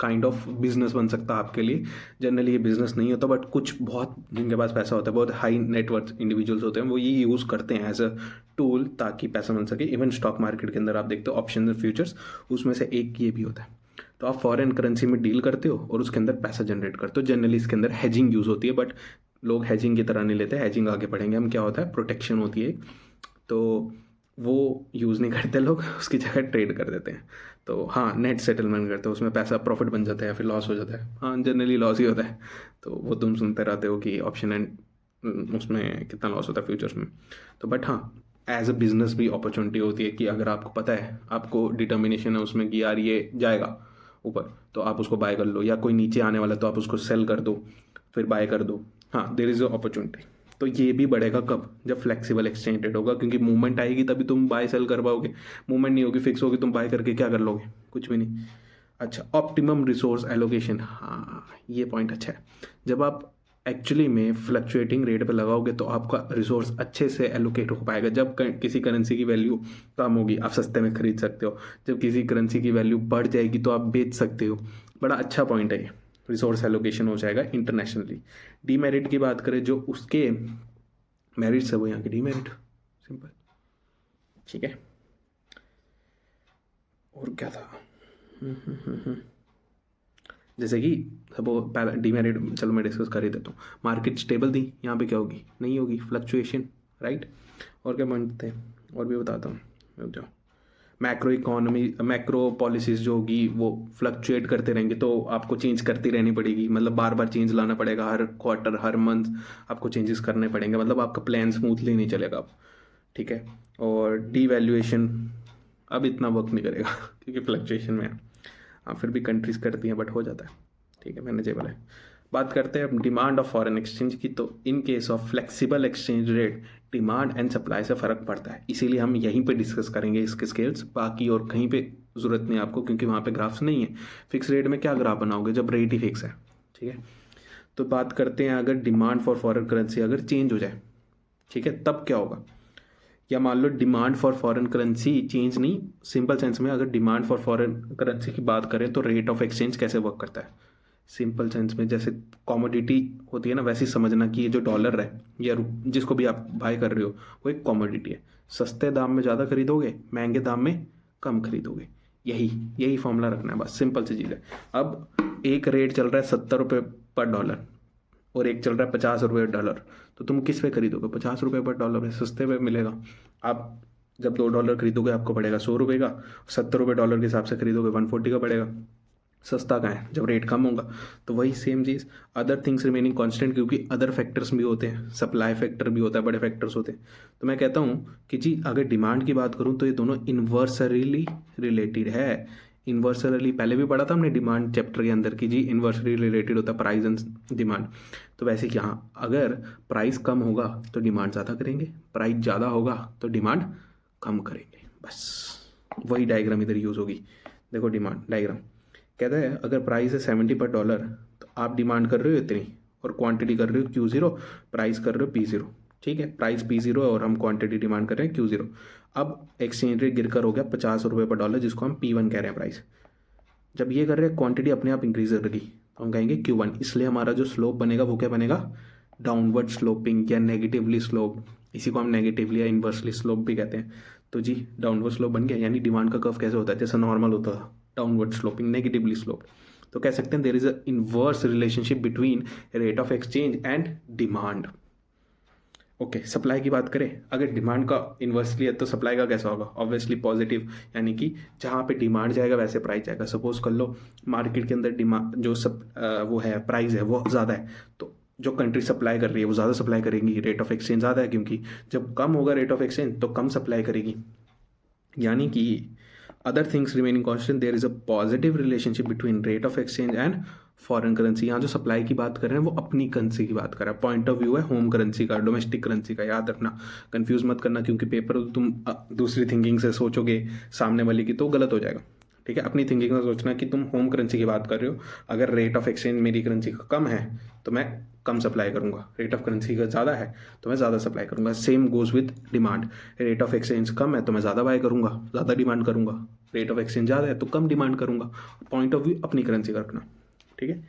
काइंड ऑफ बिजनेस बन सकता है आपके लिए। जनरली ये बिजनेस नहीं होता, बट कुछ बहुत जिनके पास पैसा होता है, बहुत हाई नेटवर्थ इंडिविजुअल्स होते हैं, वो ये यूज़ करते हैं एज अ टूल ताकि पैसा बन सके। इवन स्टॉक मार्केट के अंदर आप देखते हो ऑप्शन एंड फ्यूचर्स, उसमें से एक ये भी होता है। तो आप फॉरेन करेंसी में डील करते हो और उसके अंदर पैसा जनरेट करते हो। जनरली इसके अंदर हैजिंग यूज़ होती है, बट लोग हैजिंग की तरह नहीं लेते, हैजिंग आगे पढ़ेंगे हम क्या होता है, प्रोटेक्शन होती है, तो वो यूज़ नहीं करते लोग, उसकी जगह ट्रेड कर देते हैं। तो हाँ, नेट सेटलमेंट करते हो, उसमें पैसा प्रॉफिट बन जाता है या फिर लॉस हो जाता है। हाँ, जनरली लॉस ही होता है, तो वो तुम सुनते रहते हो कि ऑप्शन एंड उसमें कितना लॉस होता है फ्यूचर्स में। तो बट हाँ, एज अ बिजनेस भी अपॉर्चुनिटी होती है कि अगर आपको पता है, आपको डिटर्मिनेशन है उसमें कि यार ये जाएगा ऊपर, तो आप उसको बाय कर लो, या कोई नीचे आने वाला तो आप उसको सेल कर दो, फिर बाय कर दो। हाँ, देयर इज़ अ अपॉर्चुनिटी। तो ये भी बढ़ेगा कब, जब फ्लेक्सिबल एक्सचेंज रेट होगा, क्योंकि मूवमेंट आएगी तभी तुम बाय सेल कर पाओगे। मूवमेंट नहीं होगी, फिक्स होगी, तुम बाय करके क्या कर लोगे, कुछ भी नहीं। अच्छा, ऑप्टिमम रिसोर्स एलोकेशन, हाँ ये पॉइंट अच्छा है। जब आप एक्चुअली में फ्लक्चुएटिंग रेट पे लगाओगे तो आपका रिसोर्स अच्छे से एलोकेट हो पाएगा। जब किसी करेंसी की वैल्यू कम होगी, आप सस्ते में खरीद सकते हो, जब किसी करेंसी की वैल्यू बढ़ जाएगी तो आप बेच सकते हो। बड़ा अच्छा पॉइंट है ये, रिसोर्स एलोकेशन हो जाएगा इंटरनेशनली। डीमेरिट की बात करें, जो उसके मेरिट्स है वो यहाँ की डीमेरिट, सिंपल, ठीक है। और क्या था, जैसे कि सब पहला डीमेरिट, चलो मैं डिस्कस कर ही देता हूँ। मार्केट स्टेबल थी, यहाँ पे क्या होगी, नहीं होगी, फ्लक्चुएशन, राइट। और क्या पॉइंट थे, और भी बताता हूँ, रुक जाओ। मैक्रो इकोनॉमी, मैक्रो पॉलिसीज़ जो होगी वो फ्लक्चुएट करते रहेंगे, तो आपको चेंज करती रहनी पड़ेगी, मतलब बार बार चेंज लाना पड़ेगा, हर क्वार्टर हर मंथ आपको चेंजेस करने पड़ेंगे, मतलब आपका प्लान स्मूथली नहीं चलेगा अब, ठीक है। और डीवैल्यूएशन अब इतना वर्क नहीं करेगा क्योंकि फ्लक्चुएशन में, हाँ फिर भी कंट्रीज़ करती हैं बट हो जाता है, ठीक है, मैनेजेबल है। बात करते हैं अब डिमांड ऑफ फॉरेन एक्सचेंज की। तो in case of flexible exchange rate, demand and supply से फ़र्क पड़ता है, इसीलिए हम यहीं पे डिस्कस करेंगे इसके स्केल्स, बाकी और कहीं पे ज़रूरत नहीं आपको, क्योंकि वहाँ पे ग्राफ्स नहीं है। फिक्स रेट में क्या ग्राफ बनाओगे जब रेट ही फिक्स है, ठीक है। तो बात करते हैं, अगर डिमांड फॉर फॉरेन करेंसी अगर चेंज हो जाए, ठीक है, तब क्या होगा। या मान लो demand for foreign currency change नहीं, सिंपल सेंस में अगर डिमांड फॉर फॉरेन करेंसी की बात करें तो रेट ऑफ एक्सचेंज कैसे वर्क करता है। सिंपल सेंस में जैसे कॉमोडिटी होती है ना, वैसे ही समझना कि ये जो डॉलर है या जिसको भी आप बाय कर रहे हो वो एक कॉमोडिटी है। सस्ते दाम में ज़्यादा खरीदोगे, महंगे दाम में कम खरीदोगे, यही फॉर्मूला रखना है, बस सिंपल सी चीज़ है। अब एक रेट चल रहा है 70 रुपये पर डॉलर, और एक चल रहा है 50 रुपये डॉलर, तो तुम किस पे खरीदोगे? 50 रुपये पर डॉलर है, सस्ते पे मिलेगा। आप जब $2 खरीदोगे आपको पड़ेगा 100 रुपये का, 70 रुपये डॉलर के हिसाब से खरीदोगे 140 का पड़ेगा। सस्ता कहाँ है जब रेट कम होगा। तो वही सेम चीज़, अदर थिंग्स रिमेनिंग कांस्टेंट, क्योंकि अदर फैक्टर्स भी होते हैं, सप्लाई फैक्टर भी होता है, बड़े फैक्टर्स होते हैं। तो मैं कहता हूँ कि जी अगर डिमांड की बात करूँ तो ये दोनों इन्वर्सली रिलेटेड है। इन्वर्सली पहले भी पढ़ा था हमने डिमांड चैप्टर के अंदर कि जी इन्वर्सली रिलेटेड होता है प्राइस एंड डिमांड। तो वैसे कि हाँ, अगर प्राइस कम होगा तो डिमांड ज़्यादा करेंगे, प्राइस ज़्यादा होगा तो डिमांड कम करेंगे, बस वही डायग्राम इधर यूज़ होगी। देखो डिमांड डायग्राम कहता है अगर प्राइस है 70 पर डॉलर तो आप डिमांड कर रहे हो इतनी और क्वांटिटी कर रहे हो Q0, प्राइस कर रहे हो P0, ठीक है। प्राइस P0 है और हम क्वांटिटी डिमांड कर रहे हैं Q0। अब एक्सचेंज रेट गिरकर हो गया 50 रुपये पर डॉलर, जिसको हम P1 कह रहे हैं प्राइस। जब ये कर रहे हैं क्वांटिटी अपने आप इंक्रीज करेगी तो हम कहेंगे Q1, इसलिए हमारा जो स्लोप बनेगा वो क्या बनेगा? डाउनवर्ड स्लोपिंग या नेगेटिवली स्लोप, इसी को हम नेगेटिवली या इन्वर्सली स्लोप भी कहते हैं। तो जी डाउनवर्ड स्लोप बन गया, यानी डिमांड का कर्व कैसे होता है? जैसा नॉर्मल होता था, डाउनवर्ड स्लोपिंग, नेगेटिवली स्लोप। तो कह सकते हैं there is a inverse relationship between rate of exchange and demand. Okay, supply की बात करें, अगर डिमांड का इन्वर्सली है तो सप्लाई का कैसा होगा? ऑब्वियसली पॉजिटिव, यानी कि जहाँ पे डिमांड जाएगा वैसे प्राइस जाएगा। सपोज कर लो मार्केट के अंदर डिमांड जो वो है प्राइस है वो ज़्यादा है, तो जो कंट्री सप्लाई कर रही है वो ज़्यादा सप्लाई करेगी, रेट ऑफ एक्सचेंज ज़्यादा है, क्योंकि जब कम होगा रेट ऑफ एक्सचेंज तो कम सप्लाई करेगी। यानी कि other things remaining constant there is a positive relationship between rate of exchange and foreign currency. यहाँ जो सप्लाई की बात कर रहे हैं वो अपनी करेंसी की बात कर रहे हैं, पॉइंट ऑफ व्यू है होम करेंसी का, डोमेस्टिक करेंसी का। याद रखना, कंफ्यूज मत करना, क्योंकि पेपर तुम दूसरी थिंकिंग से सोचोगे सामने वाले की तो गलत हो जाएगा, ठीक है। अपनी थिंकिंग में सोचना कि तुम होम करेंसी की बात कर रहे हो, अगर रेट ऑफ एक्सचेंज मेरी करेंसी का कम है तो मैं कम सप्लाई करूंगा, रेट ऑफ करेंसी का ज़्यादा है तो मैं ज़्यादा सप्लाई करूंगा। Same goes with demand, rate of exchange कम है तो मैं ज़्यादा बाय करूंगा, ज़्यादा डिमांड करूंगा, रेट ऑफ एक्सचेंज ज़्यादा है तो कम डिमांड करूंगा। पॉइंट ऑफ व्यू अपनी करेंसी का रखना, ठीक है।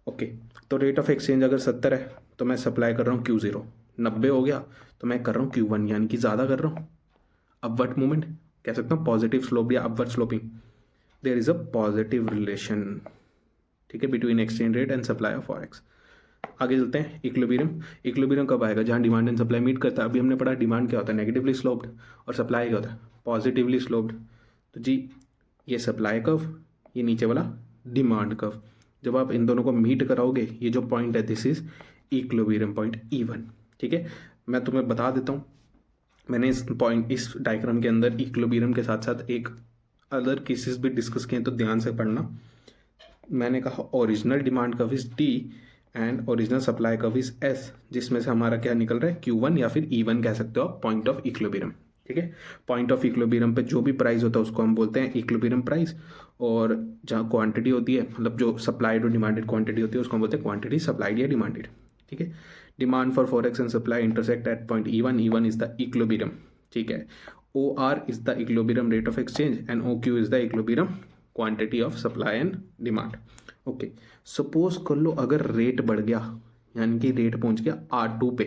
ओके, तो रेट ऑफ एक्सचेंज अगर 70 है तो मैं सप्लाई कर रहा हूँ Q0, 90 हो गया तो मैं कर रहा हूँ Q1, यानी कि ज़्यादा कर रहा हूँ। अपवर्ड मूवमेंट कह सकता हूँ, पॉजिटिव स्लोप या upward sloping, there is a positive relation, ठीक है, between exchange rate and supply of forex. आगे चलते हैं, इक्विलिब्रियम। इक्विलिब्रियम कब आएगा? जहाँ डिमांड एंड सप्लाई मीट करता है। अभी हमने पढ़ा डिमांड क्या होता है, नेगेटिवली स्लोप्ड, और सप्लाई क्या होता है, पॉजिटिवली स्लोप्ड। तो जी ये सप्लाई कर्व, ये नीचे वाला डिमांड कर्व, जब आप इन दोनों को मीट कराओगे, ये जो पॉइंट है this is equilibrium point E1, ठीक है। मैं तुम्हें बता देता हूँ, मैंने इस डायग्राम के अंदर इक्विलिब्रियम के साथ साथ एक अदर केसेस भी डिस्कस किए, तो ध्यान से पढ़ना। मैंने कहा original demand curve is D and original supply curve is S, जिसमें से हमारा क्या निकल रहा है, Q1 या फिर E1 कह सकते हो आप, पॉइंट ऑफ इक्विलिब्रियम, ठीक है। पॉइंट ऑफ इक्विलिब्रियम पे जो भी प्राइस होता है उसको हम बोलते हैं इक्विलिब्रियम प्राइस, और जहाँ क्वांटिटी होती है, मतलब जो सप्लाइड और डिमांडेड क्वांटिटी होती है उसको हम बोलते हैं क्वांटिटी सप्लाइड या डिमांडेड, ठीक है। Demand for forex and supply intersect at point E1, E1 is the equilibrium, ठीक है। OR is the equilibrium rate of exchange and OQ is the equilibrium quantity of supply and demand. Okay, suppose कर लो अगर rate बढ़ गया, यानी कि rate पहुंच गया R2 पे,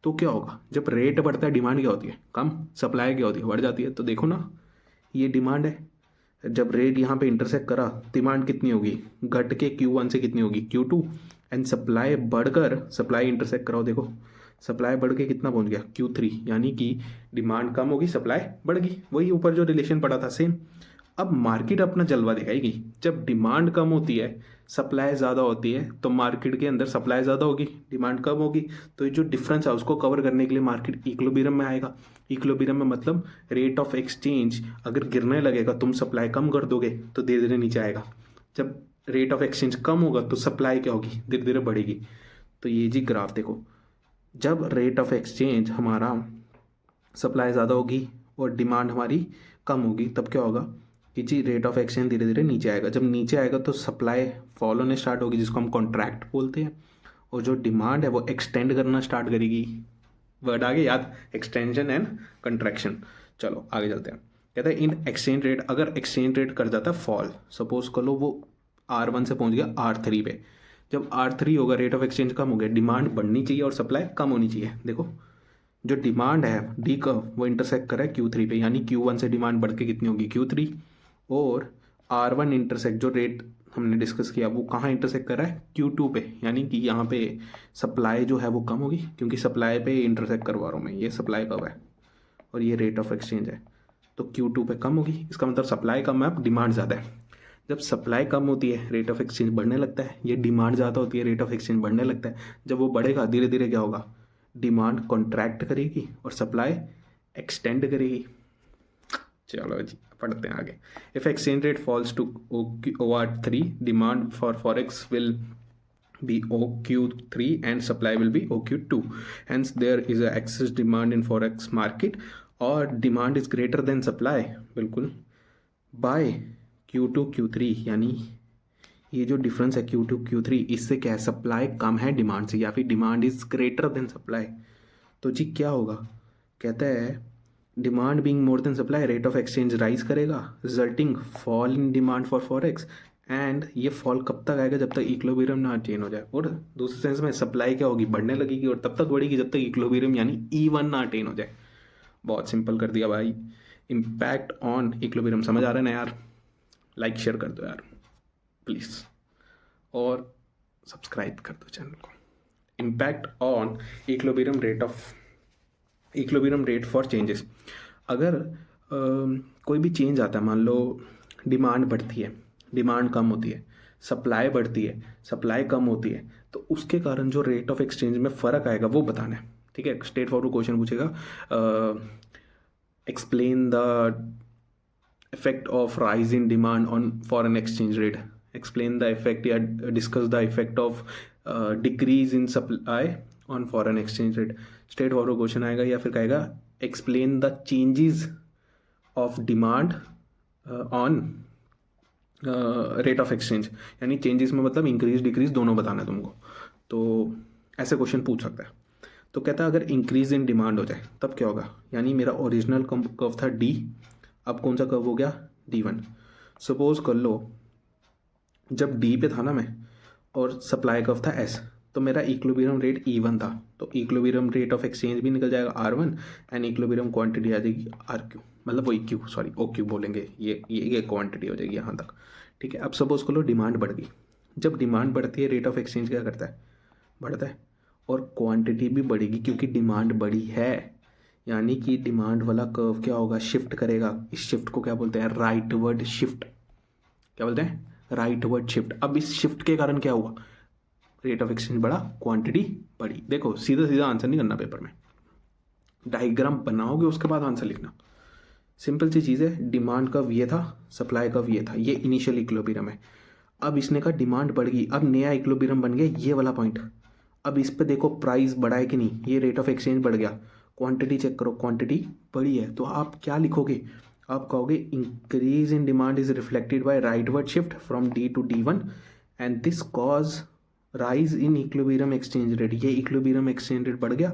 तो क्या होगा? जब रेट बढ़ता है डिमांड क्या होती है, कम, सप्लाई क्या होती है, बढ़ जाती है। तो देखो ना, ये डिमांड है, जब रेट यहाँ पे इंटरसेक्ट करा, डिमांड कितनी होगी, घट के Q1 से कितनी होगी, Q2, एंड सप्लाई बढ़कर, सप्लाई इंटरसेक्ट कराओ, देखो सप्लाई बढ़ के कितना पहुंच गया, Q3, यानी कि डिमांड कम होगी, सप्लाई बढ़ गई। वही ऊपर जो रिलेशन पड़ा था सेम। अब मार्केट अपना जलवा दिखाएगी, जब डिमांड कम होती है सप्लाई ज़्यादा होती है, तो मार्केट के अंदर सप्लाई ज़्यादा होगी, डिमांड कम होगी, तो ये जो डिफरेंस है उसको कवर करने के लिए मार्केट इक्विलिब्रियम में आएगा। इक्विलिब्रियम में मतलब रेट ऑफ एक्सचेंज अगर गिरने लगेगा, तुम सप्लाई कम कर दोगे तो धीरे धीरे नीचे आएगा। जब रेट ऑफ एक्सचेंज कम होगा तो सप्लाई क्या होगी, धीरे धीरे बढ़ेगी। तो ये जी ग्राफ देखो, जब रेट ऑफ एक्सचेंज हमारा सप्लाई ज़्यादा होगी और डिमांड हमारी कम होगी, तब क्या होगा कि जी रेट ऑफ एक्सचेंज धीरे धीरे नीचे आएगा। जब नीचे आएगा तो सप्लाई फॉल होने स्टार्ट होगी, जिसको हम कॉन्ट्रैक्ट बोलते हैं, और जो डिमांड है वो एक्सटेंड करना स्टार्ट करेगी। वर्ड आगे याद, एक्सटेंशन एंड कंट्रैक्शन। चलो आगे चलते हैं। कहते हैं इन एक्सचेंज रेट, अगर एक्सचेंज रेट कर जाता है फॉल, सपोज कर लो वो R1 से पहुंच गया R3 पे, जब R3 होगा रेट ऑफ एक्सचेंज कम हो गया, डिमांड बढ़नी चाहिए और सप्लाई कम होनी चाहिए। देखो जो डिमांड है डी कर्व वो इंटरसेक्ट कर रहा है Q3 पे, यानी Q1 से डिमांड बढ़ के कितनी होगी, Q3, और R1 इंटरसेक्ट जो रेट हमने डिस्कस किया वो कहाँ इंटरसेक्ट कर रहा है, Q2 पे, यानी कि यहाँ पे सप्लाई जो है वो कम होगी, क्योंकि सप्लाई पे इंटरसेक्ट करवा रहा हूँ मैं, ये सप्लाई कब है और ये रेट ऑफ एक्सचेंज है, तो Q2 पे कम होगी, इसका मतलब सप्लाई कम है, अब डिमांड ज़्यादा है। जब सप्लाई कम होती है रेट ऑफ एक्सचेंज बढ़ने लगता है, ये डिमांड ज़्यादा होती है रेट ऑफ एक्सचेंज बढ़ने लगता है। जब वो बढ़ेगा धीरे धीरे क्या होगा, डिमांड कॉन्ट्रैक्ट करेगी और सप्लाई एक्सटेंड करेगी। चलो जी पढ़ते हैं आगे। If exchange rate falls to OR3, demand for forex will be OQ3 and supply will be OQ2. Hence there is a excess demand in forex market or demand is greater than supply, बिल्कुल, by Q2 Q3, यानी ये जो difference है Q2 Q3, इससे क्या है, supply कम है demand से, या फिर demand is greater than supply. तो जी क्या होगा, कहता है demand being more than supply, rate of exchange rise करेगा, resulting fall in demand for forex. And ये फॉल कब तक आएगा, जब तक इक्विलिब्रियम ना अटेन हो जाए। और दूसरे सेंस में सप्लाई क्या होगी, बढ़ने लगेगी, और तब तक बढ़ेगी जब तक इक्विलिब्रियम यानी E1 ना अटेन हो जाए। बहुत सिंपल कर दिया भाई। इम्पैक्ट ऑन इक्विलिब्रियम समझ आ रहा है ना यार? लाइक शेयर कर दो यार प्लीज़, और सब्सक्राइब कर दो चैनल को। Impact on equilibrium rate for changes. अगर कोई भी चेंज आता है, मान लो डिमांड बढ़ती है, डिमांड कम होती है, सप्लाई बढ़ती है, सप्लाई कम होती है, तो उसके कारण जो रेट ऑफ एक्सचेंज में फ़र्क आएगा वो बताना है। ठीक है, स्ट्रेट फॉरवर्ड क्वेश्चन पूछेगा, explain the effect of rise in demand on foreign exchange rate, explain the effect या discuss the effect of decrease in supply on foreign exchange rate. Straightforward question आएगा, या फिर कहेगा explain the changes of demand on rate of exchange, यानी changes में मतलब increase decrease दोनों बताना है तुमको। तो ऐसे क्वेश्चन पूछ सकता है। तो कहता है अगर इंक्रीज इन डिमांड हो जाए तब क्या होगा, यानी मेरा ओरिजिनल कर्व था D, अब कौन सा कर्व हो गया, D1। सपोज कर लो जब D पे था ना मैं, और सप्लाई कर्व था S, तो मेरा इक्विलिब्रियम रेट E1 था, तो इक्विलिब्रियम रेट ऑफ एक्सचेंज भी निकल जाएगा R1 एंड इक्विलिब्रियम क्वांटिटी आ जाएगी RQ, मतलब वही Q, सॉरी OQ बोलेंगे, ये क्वांटिटी हो जाएगी यहाँ तक। ठीक है, अब सपोज कर लो डिमांड बढ़ गई। जब डिमांड बढ़ती है रेट ऑफ एक्सचेंज क्या करता है, बढ़ता है, और क्वांटिटी भी बढ़ेगी क्योंकि डिमांड बढ़ी है, यानी कि डिमांड वाला कर्व क्या होगा, शिफ्ट करेगा। इस शिफ्ट को क्या बोलते हैं, राइटवर्ड शिफ्ट। क्या बोलते हैं, राइटवर्ड शिफ्ट। अब इस शिफ्ट के कारण क्या हुआ, रेट ऑफ एक्सचेंज बढ़ा, क्वांटिटी बढ़ी। देखो सीधा सीधा आंसर नहीं करना पेपर में, डायग्राम बनाओगे उसके बाद आंसर लिखना। सिंपल सी चीज़ है, डिमांड कर्व ये था, सप्लाई कर्व ये था, ये इनिशियल इक्विलिब्रियम है। अब इसने कहा डिमांड बढ़ गई, अब नया इक्विलिब्रियम बन गया ये वाला पॉइंट। अब इस पे देखो प्राइस बढ़ा है कि नहीं, ये रेट ऑफ एक्सचेंज बढ़ गया, क्वांटिटी चेक करो, क्वांटिटी बढ़ी है, तो आप क्या लिखोगे, आप कहोगे increase in demand is reflected by rightward shift from D to D1 and this cause rise in equilibrium exchange rate. ये इक्विलिब्रियम एक्सचेंज रेट बढ़ गया,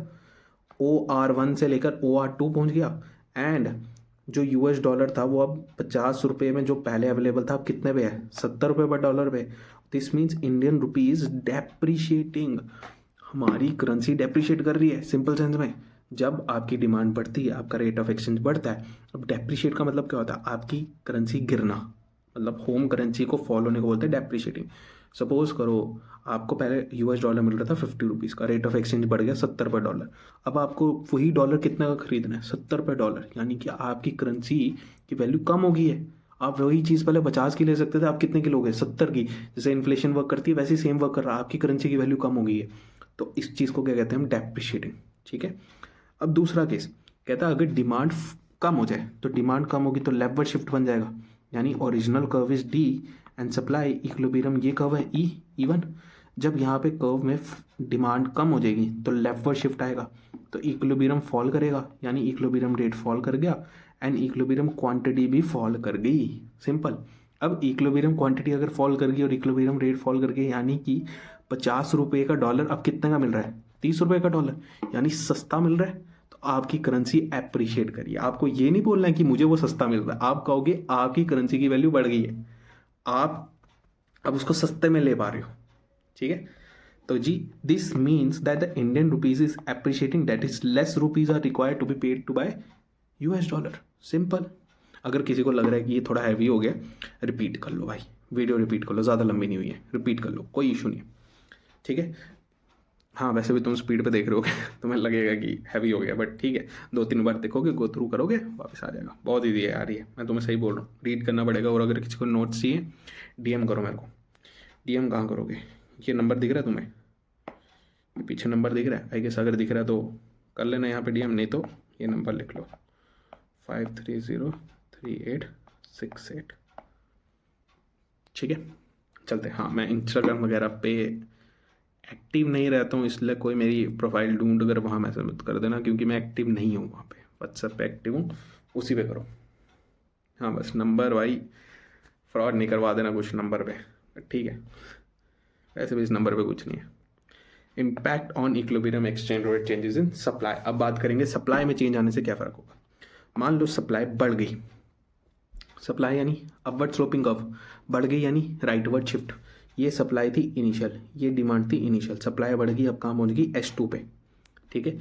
OR1 से लेकर OR2 पहुंच गया, एंड जो US डॉलर था वो अब 50 रुपये में जो पहले अवेलेबल था अब कितने पे है, 70 रुपये पर डॉलर पे। This means Indian rupees depreciating, हमारी करेंसी डेप्रिशिएट कर रही है। सिंपल सेंस में जब आपकी डिमांड बढ़ती है आपका रेट ऑफ एक्सचेंज बढ़ता है। अब डेप्रिशिएट का मतलब क्या होता है, आपकी करेंसी गिरना, मतलब होम करेंसी को फॉल होने को बोलते हैं डेप्रिशिएटिंग। सपोज करो आपको पहले US डॉलर मिल रहा था 50 रुपीज़ का, रेट ऑफ एक्सचेंज बढ़ गया 70 पर डॉलर। अब आपको वही डॉलर कितने का खरीदना है, 70 पर डॉलर, यानी कि आपकी करेंसी की वैल्यू कम हो गई है। आप वही चीज़ पहले 50 की ले सकते थे, आप कितने की लोगे, 70 की। जैसे इन्फ्लेशन वर्क करती है वैसे ही सेम वर्क कर रहा है, आपकी करेंसी की वैल्यू कम हो गई है, तो इस चीज़ को क्या कहते हैं हम, डेप्रिशिएटिंग। ठीक है, अब दूसरा केस कहता है अगर डिमांड कम हो जाए, तो डिमांड कम होगी तो लेफ्टवर्ड शिफ्ट बन जाएगा, यानी original curve is D and supply equilibrium ये कर्व है E1। जब यहाँ पे कर्व में डिमांड कम हो जाएगी तो लेफ्टवर्ड शिफ्ट आएगा, तो इक्विलिब्रियम फॉल करेगा, यानी इक्विलिब्रियम रेट फॉल कर गया एंड इक्विलिब्रियम क्वांटिटी भी फॉल कर गई। सिंपल। अब इक्विलिब्रियम क्वांटिटी अगर फॉल कर गई और इक्विलिब्रियम रेट फॉल कर गई, यानी कि 50 रुपये का डॉलर अब कितने का मिल रहा है, 30 रुपये का डॉलर, यानी सस्ता मिल रहा है, तो आपकी करेंसी एप्रिशिएट करिए। आपको ये नहीं बोलना है कि मुझे वो सस्ता मिल रहा है, आप कहोगे आपकी करेंसी की वैल्यू बढ़ गई है, आप अब उसको सस्ते में ले पा रहे हो। ठीक है, तो जी this means that the Indian rupees is appreciating, that is less rupees are required to be paid to buy US dollar. Simple. अगर किसी को लग रहा है कि ये थोड़ा हैवी हो गया, रिपीट कर लो भाई, वीडियो रिपीट कर लो, ज़्यादा लंबी नहीं हुई है, रिपीट कर लो, कोई इशू नहीं है, ठीक है। हाँ वैसे भी तुम स्पीड पे देख रहे होगे तुम्हें लगेगा कि हैवी हो गया, बट ठीक है, 2-3 बार देखोगे, गो थ्रू करोगे, वापस आ जाएगा। बहुत ईजी है यार ये, मैं तुम्हें सही बोल रहा हूँ, रीड करना पड़ेगा। और अगर किसी को नोट्स चाहिए DM करो मेरे को। DM कहाँ करोगे, ये नंबर दिख रहा है तुम्हें, ये पीछे नंबर दिख रहा है, आई गेस अगर दिख रहा है तो कर लेना यहाँ पे DM, नहीं तो ये नंबर लिख लो 53038668, ठीक है। चलते हैं। हाँ मैं इंस्टाग्राम वगैरह पे एक्टिव नहीं रहता हूँ, इसलिए कोई मेरी प्रोफाइल ढूंढ कर वहाँ मैसेज मत कर देना, क्योंकि मैं एक्टिव नहीं हूँ वहाँ पे। व्हाट्सएप पे एक्टिव हूँ, उसी पे करो। हाँ बस नंबर भाई फ्रॉड नहीं करवा देना कुछ नंबर पे, ठीक है। वैसे भी इस नंबर पे कुछ नहीं है। Impact on equilibrium exchange rate changes in supply. अब बात करेंगे सप्लाई में चेंज आने से क्या फ़र्क होगा। मान लो सप्लाई बढ़ गई, सप्लाई यानी अपवर्ड स्लोपिंग कर्व, बढ़ गई यानी राइटवर्ड शिफ्ट। ये सप्लाई थी इनिशियल, ये डिमांड थी इनिशियल, सप्लाई बढ़ गई, अब कहाँ पहुँच गई S2 पे, ठीक है।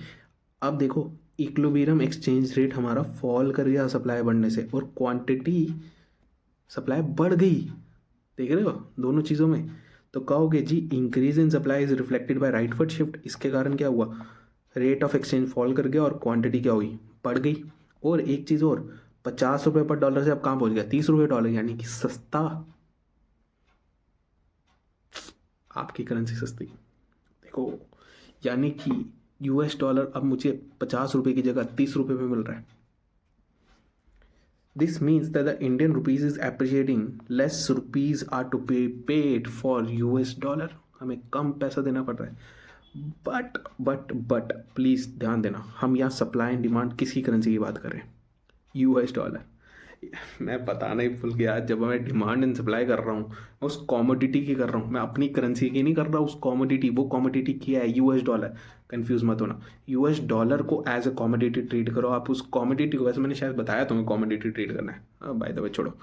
अब देखो इक्विलिब्रियम एक्सचेंज रेट हमारा फॉल कर गया सप्लाई बढ़ने से, और क्वांटिटी सप्लाई बढ़ गई, देख रहे हो दोनों चीज़ों में। तो कहोगे जी increase in supply is reflected by rightward shift, इसके कारण क्या हुआ, रेट ऑफ एक्सचेंज फॉल कर गया और क्वांटिटी क्या हुई, बढ़ गई। और एक चीज़ और, 50 रुपये पर डॉलर से अब कहाँ पहुँच गया, 30 रुपये डॉलर, यानी कि सस्ता, आपकी करेंसी सस्ती। देखो यानी कि US डॉलर अब मुझे 50 रुपये की जगह 30 रुपये में मिल रहा है। This means that the Indian rupees is appreciating, less rupees are to be paid for US dollar, हमें कम पैसा देना पड़ रहा है। बट प्लीज़ ध्यान देना, हम यहाँ सप्लाई एंड डिमांड किसकी करेंसी की बात कर रहे हैं, US डॉलर। मैं बताना ही भूल गया, जब मैं डिमांड एंड सप्लाई कर रहा हूँ मैं उस कॉमोडिटी की कर रहा हूँ, मैं अपनी करेंसी की नहीं कर रहा, उस कॉमोडिटी, वो कॉमोडिटी क्या है, US डॉलर। कंफ्यूज मत होना, US डॉलर को एज ए कॉमोडिटी ट्रीट करो आप। उस कॉमोडिटी को, वैसे मैंने शायद बताया तुम्हें कॉमोडिटी ट्रीट करना है, बाय द वे छोड़ो,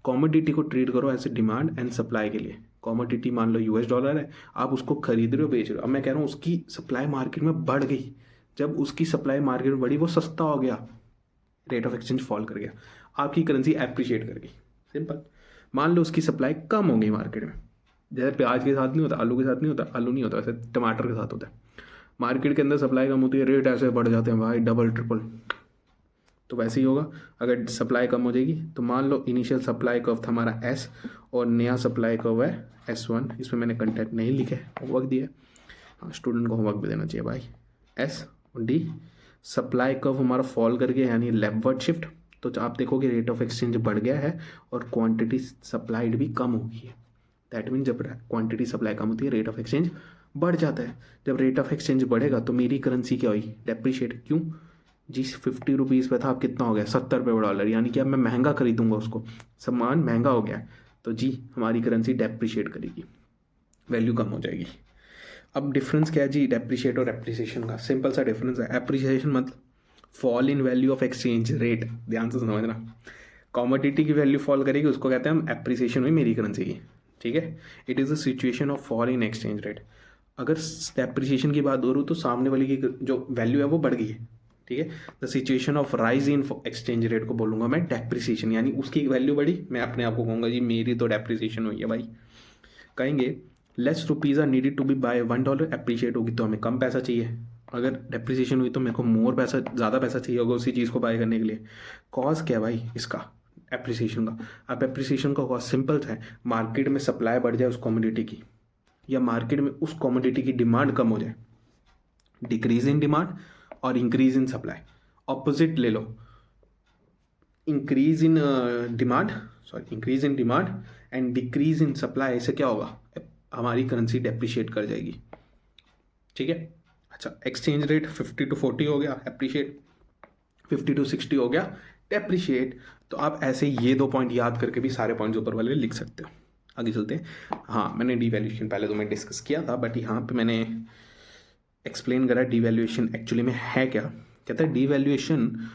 कॉमोडिटी को ट्रीट करो as a demand and supply के लिए। कॉमोडिटी मान लो US डॉलर है, आप उसको खरीद रहे हो, बेच रहे हो। अब मैं कह रहा हूँ उसकी सप्लाई मार्केट में बढ़ गई, जब उसकी सप्लाई मार्केट में बढ़ी, वो सस्ता हो गया, रेट ऑफ एक्सचेंज फॉल कर गया, आपकी करेंसी एप्रिशिएट कर गई, सिंपल। मान लो उसकी सप्लाई कम हो गई मार्केट में, जैसे प्याज के साथ नहीं होता, आलू के साथ नहीं होता, आलू नहीं होता, वैसे टमाटर के साथ होता है। मार्केट के अंदर सप्लाई कम होती है, रेट ऐसे बढ़ जाते हैं भाई, डबल ट्रिपल। तो वैसे ही होगा अगर सप्लाई कम हो जाएगी। तो मान लो इनिशियल सप्लाई कर्व था हमारा S, और नया सप्लाई कर्व है S1। इसमें मैंने कंटेंट नहीं लिखे, होमवर्क दिया। हाँ स्टूडेंट को होमवर्क भी देना चाहिए भाई। S और D, सप्लाई कर्व हमारा फॉल कर गया यानी लेफ्टवर्ड शिफ्ट, तो आप देखोगे रेट ऑफ एक्सचेंज बढ़ गया है और क्वांटिटी सप्लाइड भी कम हो गई है। दैट मीन जब क्वांटिटी सप्लाई कम होती है, रेट ऑफ एक्सचेंज बढ़ जाता है। जब रेट ऑफ एक्सचेंज बढ़ेगा तो मेरी करेंसी क्या हुई, डेप्रिशिएट। क्यों जी, 50 रुपीज़ पे था, अब कितना हो गया, 70 रुपये डॉलर, यानी कि अब मैं महंगा खरीदूंगा उसको, सामान महंगा हो गया है, तो जी हमारी करेंसी डेप्रिशिएट करेगी, वैल्यू कम हो जाएगी। अब डिफरेंस क्या है जी डेप्रिशिएट और एप्रिसिएशन का, सिंपल सा डिफरेंस है। एप्रिसिएशन मतलब fall in value of exchange rate, ध्यान से समझना। कॉमोडिटी की वैल्यू फॉल करेगी, उसको कहते हैं हम एप्रिसिएशन हुई मेरी करेंसी की, ठीक है। It is a situation of fall in exchange rate. अगर डेप्रिसिएशन की बात करूँ तो सामने वाली की जो वैल्यू है वो बढ़ गई है, ठीक है। The situation of rise in exchange rate को बोलूँगा मैं डेप्रिसिएशन, यानी उसकी वैल्यू बढ़ी, मैं अपने आप को कहूँगा जी मेरी तो डेप्रिसिएशन हुई है भाई। कहेंगे less rupees are needed to be by $1, appreciate होगी तो हमें कम पैसा चाहिए। अगर डेप्रिसिएशन हुई तो मेरे को मोर पैसा, ज़्यादा पैसा चाहिए होगा उसी चीज़ को बाय करने के लिए। कॉज क्या है भाई इसका, एप्रिसिएशन का। अब एप्रिसिएशन का कॉज सिंपल है, मार्केट में सप्लाई बढ़ जाए उस कमोडिटी की, या मार्केट में उस कमोडिटी की डिमांड कम हो जाए, डिक्रीज इन डिमांड और इंक्रीज इन सप्लाई। ऑपोजिट ले लो, increase in demand and decrease in supply, ऐसे क्या होगा, हमारी करेंसी डेप्रिशिएट कर जाएगी, ठीक है। अच्छा, एक्सचेंज रेट 50 to 40 हो गया एप्रिशिएट, 50 to 60 हो गया डेप्रिशिएट। तो आप ऐसे ये 2 पॉइंट याद करके भी सारे पॉइंट्स ऊपर वाले लिख सकते हो। आगे चलते हैं। हाँ मैंने डीवैल्यूएशन पहले तो मैं डिस्कस किया था, बट यहाँ पे मैंने एक्सप्लेन करा डीवैल्यूएशन एक्चुअली में है क्या। कहता है डीवैल्यूएशन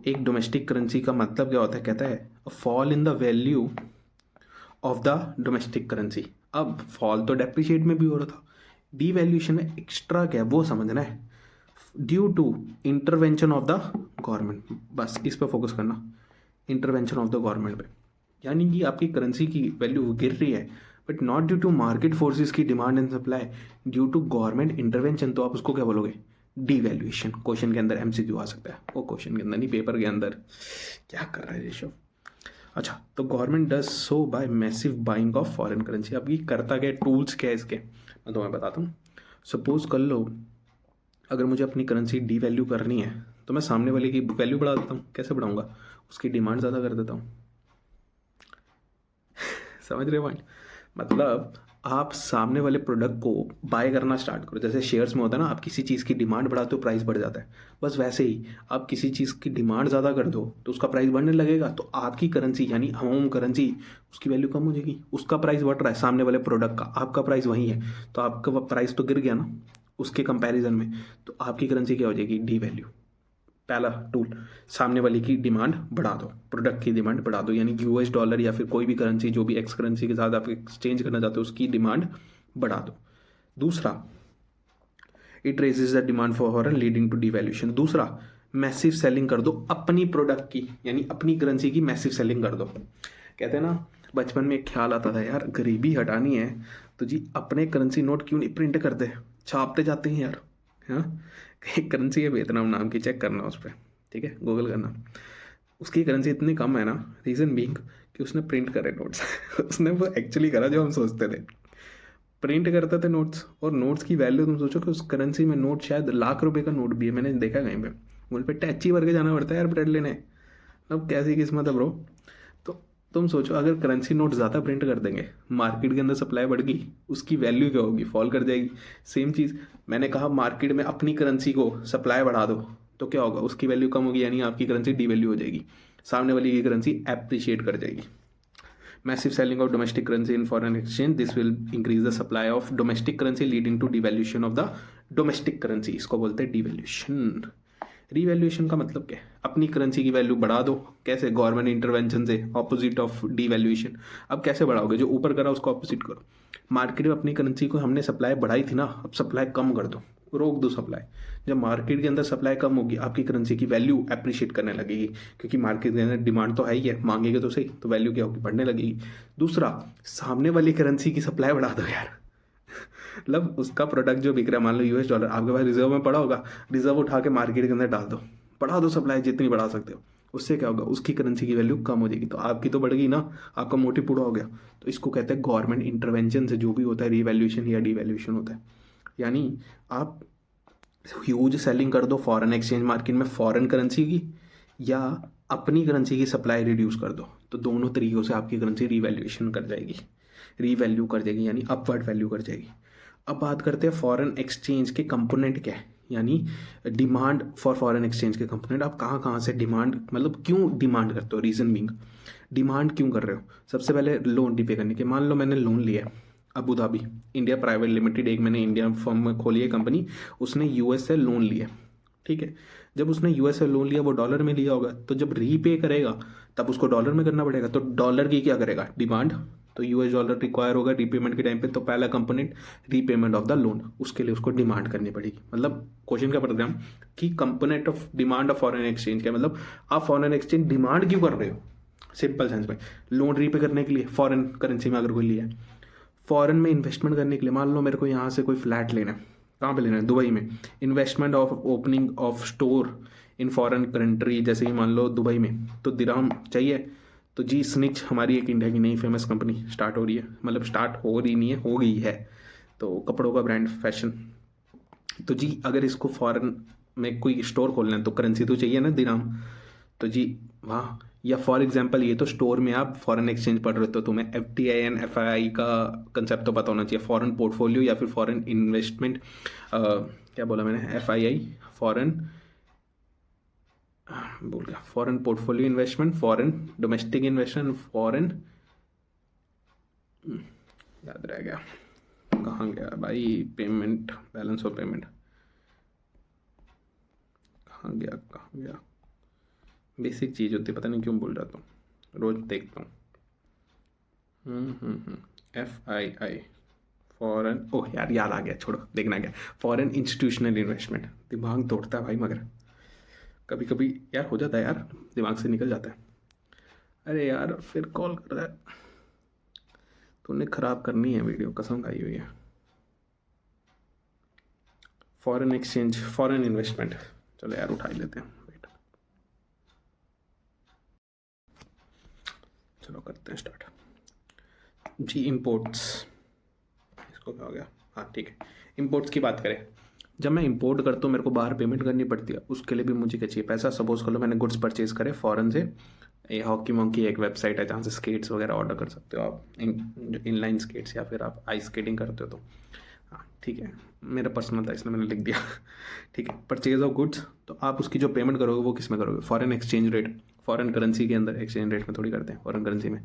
एक डोमेस्टिक करेंसी का मतलब क्या होता है, कहता है fall in the value of the domestic currency. अब फॉल तो डेप्रिशिएट में भी हो रहा था, डीवैल्यूएशन में एक्स्ट्रा क्या है वो समझना है। Due to intervention of the government, बस इस पर फोकस करना, इंटरवेंशन ऑफ द गवर्नमेंट पे। यानी कि आपकी करेंसी की वैल्यू गिर रही है, but not due to market forces की demand and supply, due to government intervention. तो आप उसको क्या बोलोगे? डीवैल्यूएशन। क्वेश्चन के अंदर एमसीक्यू आ सकता है, वो क्वेश्चन के अंदर नहीं, पेपर के अंदर। क्या कर रहा है ऋषभ? अच्छा, तो government does so by massive buying of foreign currency. अब ये करता क्या, टूल्स क्या है इसके, मैं तुम्हें बताता हूँ। सपोज कर लो अगर मुझे अपनी करेंसी डीवैल्यू करनी है तो मैं सामने वाले की वैल्यू बढ़ा देता हूँ। कैसे बढ़ाऊंगा? उसकी डिमांड ज़्यादा कर देता हूँ। समझ रहे हो पॉइंट? मतलब आप सामने वाले प्रोडक्ट को बाय करना स्टार्ट करो। जैसे शेयर्स में होता है ना, आप किसी चीज़ की डिमांड बढ़ाते हो प्राइस बढ़ जाता है, बस वैसे ही आप किसी चीज़ की डिमांड ज़्यादा कर दो तो उसका प्राइस बढ़ने लगेगा। तो आपकी करेंसी यानी होम करेंसी, उसकी वैल्यू कम हो जाएगी। उसका प्राइस बढ़ रहा है सामने वाले प्रोडक्ट का, आपका प्राइस वही है, तो आपका प्राइस तो गिर गया ना उसके कंपैरिजन में। तो आपकी करेंसी क्या हो जाएगी? D value. पहला टूल, सामने वाले की डिमांड बढ़ा दो, प्रोडक्ट की डिमांड बढ़ा दो, यानी यूएस डॉलर या फिर कोई भी करेंसी जो भी एक्स करेंसी के साथ आप एक्सचेंज करना चाहते हो उसकी डिमांड बढ़ा दो। दूसरा, it raises the demand for foreign leading to devaluation. दूसरा, मैसिव सेलिंग कर दो अपनी प्रोडक्ट की, यानी अपनी करेंसी की मैसिव सेलिंग कर दो। कहते हैं ना, बचपन में एक ख्याल आता था यार, गरीबी हटानी है तो जी अपने करेंसी नोट क्यों नहीं प्रिंट करते, छापते जाते हैं यार। हाँ, एक करेंसी है वियतनाम नाम की, चेक करना उस पर, ठीक है, गूगल करना। उसकी करेंसी इतनी कम है ना, रीज़न बीइंग कि उसने प्रिंट करे नोट्स उसने वो एक्चुअली करा जो हम सोचते थे, प्रिंट करते थे नोट्स। और नोट्स की वैल्यू तुम सोचो कि उस करेंसी में नोट शायद लाख रुपए का नोट भी है, मैंने देखा कहीं पे। बोल पे टैची भर के जाना पड़ता है यार ब्रेड लेने। अब कैसी किस्मत है ब्रो। तो तुम सोचो अगर करेंसी नोट ज़्यादा प्रिंट कर देंगे, मार्केट के अंदर सप्लाई बढ़ गई, उसकी वैल्यू क्या होगी? फॉल कर जाएगी। सेम चीज़ मैंने कहा, मार्केट में अपनी करेंसी को सप्लाई बढ़ा दो तो क्या होगा? उसकी वैल्यू कम होगी, यानी आपकी करेंसी डीवैल्यू हो जाएगी, सामने वाली की करेंसी एप्रिशिएट कर जाएगी। Massive selling of domestic currency in foreign exchange, this will increase the supply of domestic currency leading to devaluation of the domestic currency। इसको बोलते हैं डिवैल्यूएशन। रिवैल्यूएशन का मतलब क्या है? अपनी करेंसी की वैल्यू बढ़ा दो। कैसे? गवर्नमेंट इंटरवेंशन से, ऑपोजिट ऑफ डिवैल्यूएशन। अब कैसे बढ़ाओगे? जो ऊपर करा उसको ऑपोजिट करो। मार्केट में अपनी करेंसी को हमने सप्लाई बढ़ाई थी ना, अब सप्लाई कम कर दो, रोक दो सप्लाई। जब मार्केट के अंदर सप्लाई कम होगी, आपकी करेंसी की वैल्यू अप्रिशिएट करने लगेगी, क्योंकि मार्केट के अंदर डिमांड तो है ही है, मांगेगे तो सही, तो वैल्यू क्या होगी? बढ़ने लगेगी। दूसरा, सामने वाली करेंसी की सप्लाई बढ़ा दो यार मतलब उसका प्रोडक्ट जो बिक रहा है, मान लो यूएस डॉलर, आपके पास रिजर्व में पड़ा होगा, रिजर्व उठा के मार्केट के अंदर डाल दो, बढ़ा दो सप्लाई जितनी बढ़ा सकते हो। उससे क्या होगा? उसकी करेंसी की वैल्यू कम हो जाएगी, तो आपकी तो बढ़ गई ना, आपका मोटिव पूरा हो गया। तो इसको कहते हैं गवर्नमेंट इंटरवेंशन से जो भी होता है रिवैल्यूएशन या डिवैल्यूएशन होता है। यानी आप ह्यूज सेलिंग कर दो फॉरेन एक्सचेंज मार्केट में फॉरेन करेंसी की, या अपनी करेंसी की सप्लाई रिड्यूस कर दो, तो दोनों तरीक़ों से आपकी करेंसी रिवैल्यूएशन कर जाएगी, रीवैल्यू कर जाएगी, यानी अपवर्ड वैल्यू कर जाएगी। अब बात करते हैं फॉरेन एक्सचेंज के कंपोनेंट क्या है, यानी डिमांड फॉर फॉरेन एक्सचेंज के कंपोनेंट। आप कहाँ कहाँ से डिमांड, मतलब क्यों डिमांड करते हो, रीज़न बीइंग डिमांड क्यों कर रहे हो? सबसे पहले लोन रिपे करने के। मान लो मैंने लोन लिया Abu Dhabi India private limited, एक मैंने इंडिया फर्म में खोली है कंपनी, उसने यूएस से लोन लिया, ठीक है। जब उसने यूएस से लोन लिया, वो डॉलर में लिया होगा, तो जब रीपे करेगा तब उसको डॉलर में करना पड़ेगा। तो डॉलर की क्या करेगा? डिमांड। तो यूएस डॉलर रिक्वायर होगा रीपेमेंट के टाइम पे, तो पहला component repayment of the loan, उसके लिए उसको डिमांड करनी पड़ेगी। मतलब क्वेश्चन का प्रोग्राम कि component of demand of foreign exchange क्या, मतलब आप फॉरेन एक्सचेंज डिमांड क्यों कर रहे हो? सिंपल सेंस में, लोन रीपे करने के लिए फॉरेन करेंसी में अगर कोई लिया है, फॉरेन में इन्वेस्टमेंट करने के लिए। मान लो मेरे को यहाँ से कोई फ्लैट लेना है, कहाँ पे लेना है? दुबई में। Investment of opening of store in foreign country, जैसे कि मान लो दुबई में, तो दिरहम चाहिए। तो जी स्निच हमारी एक इंडिया की नई फेमस कंपनी स्टार्ट हो रही है, मतलब स्टार्ट हो रही नहीं है, हो गई है, तो कपड़ों का ब्रांड फैशन। तो जी अगर इसको फॉरेन में कोई स्टोर खोलना है तो करेंसी तो चाहिए ना, दिरहम। तो जी वहाँ, या फॉर एग्जांपल ये तो स्टोर में आप फॉरेन एक्सचेंज पढ़ रहे हो, तो तुम्हें FDI एंड FII का कंसेप्ट तो पता होना चाहिए, फॉरेन पोर्टफोलियो या फिर फॉरेन इन्वेस्टमेंट। क्या बोला मैंने? FII फॉरेन, बोल गया, foreign portfolio investment, foreign domestic investment, foreign, याद रह गया, कहाँ गया भाई? पेमेंट, बैलेंस ऑफ पेमेंट, कहाँ गया? बेसिक चीज़ होती है, पता नहीं क्यों भूल जाता हूँ, रोज देखता हूँ। FII फॉरेन, ओह यार याद आ गया, छोड़ो, देखना क्या, फॉरेन इंस्टीट्यूशनल इन्वेस्टमेंट। दिमाग तोड़ता है भाई, मगर कभी कभी यार हो जाता है यार, दिमाग से निकल जाता है। अरे यार फिर कॉल कर रहा है, तूने ख़राब करनी है वीडियो, कसम खाई हुई है। फॉरेन एक्सचेंज, फॉरेन इन्वेस्टमेंट, चलो यार उठा ही लेते हैं, वेट, चलो करते हैं स्टार्ट। जी इंपोर्ट्स, इसको क्या हो गया, हाँ ठीक है। इंपोर्ट्स की बात करें, जब मैं इंपोर्ट करता हूँ मेरे को बाहर पेमेंट करनी पड़ती है, उसके लिए भी मुझे क्या चाहिए, पैसा। सपोज कर लो मैंने गुड्स परचेज करे फॉरेन से, ये हॉकी मॉकी एक वेबसाइट है जहाँ से स्केट्स वगैरह ऑर्डर कर सकते हो आप, इनलाइन स्केट्स, या फिर आप आइस स्केटिंग करते हो तो हाँ ठीक है, मेरा पर्सनल था इसलिए मैंने लिख दिया ठीक है। परचेज ऑफ गुड्स, तो आप उसकी जो पेमेंट करोगे वो किस में करोगे, foreign exchange rate, foreign currency के अंदर, एक्सचेंज रेट में थोड़ी करते हैं, फॉरेन करेंसी में।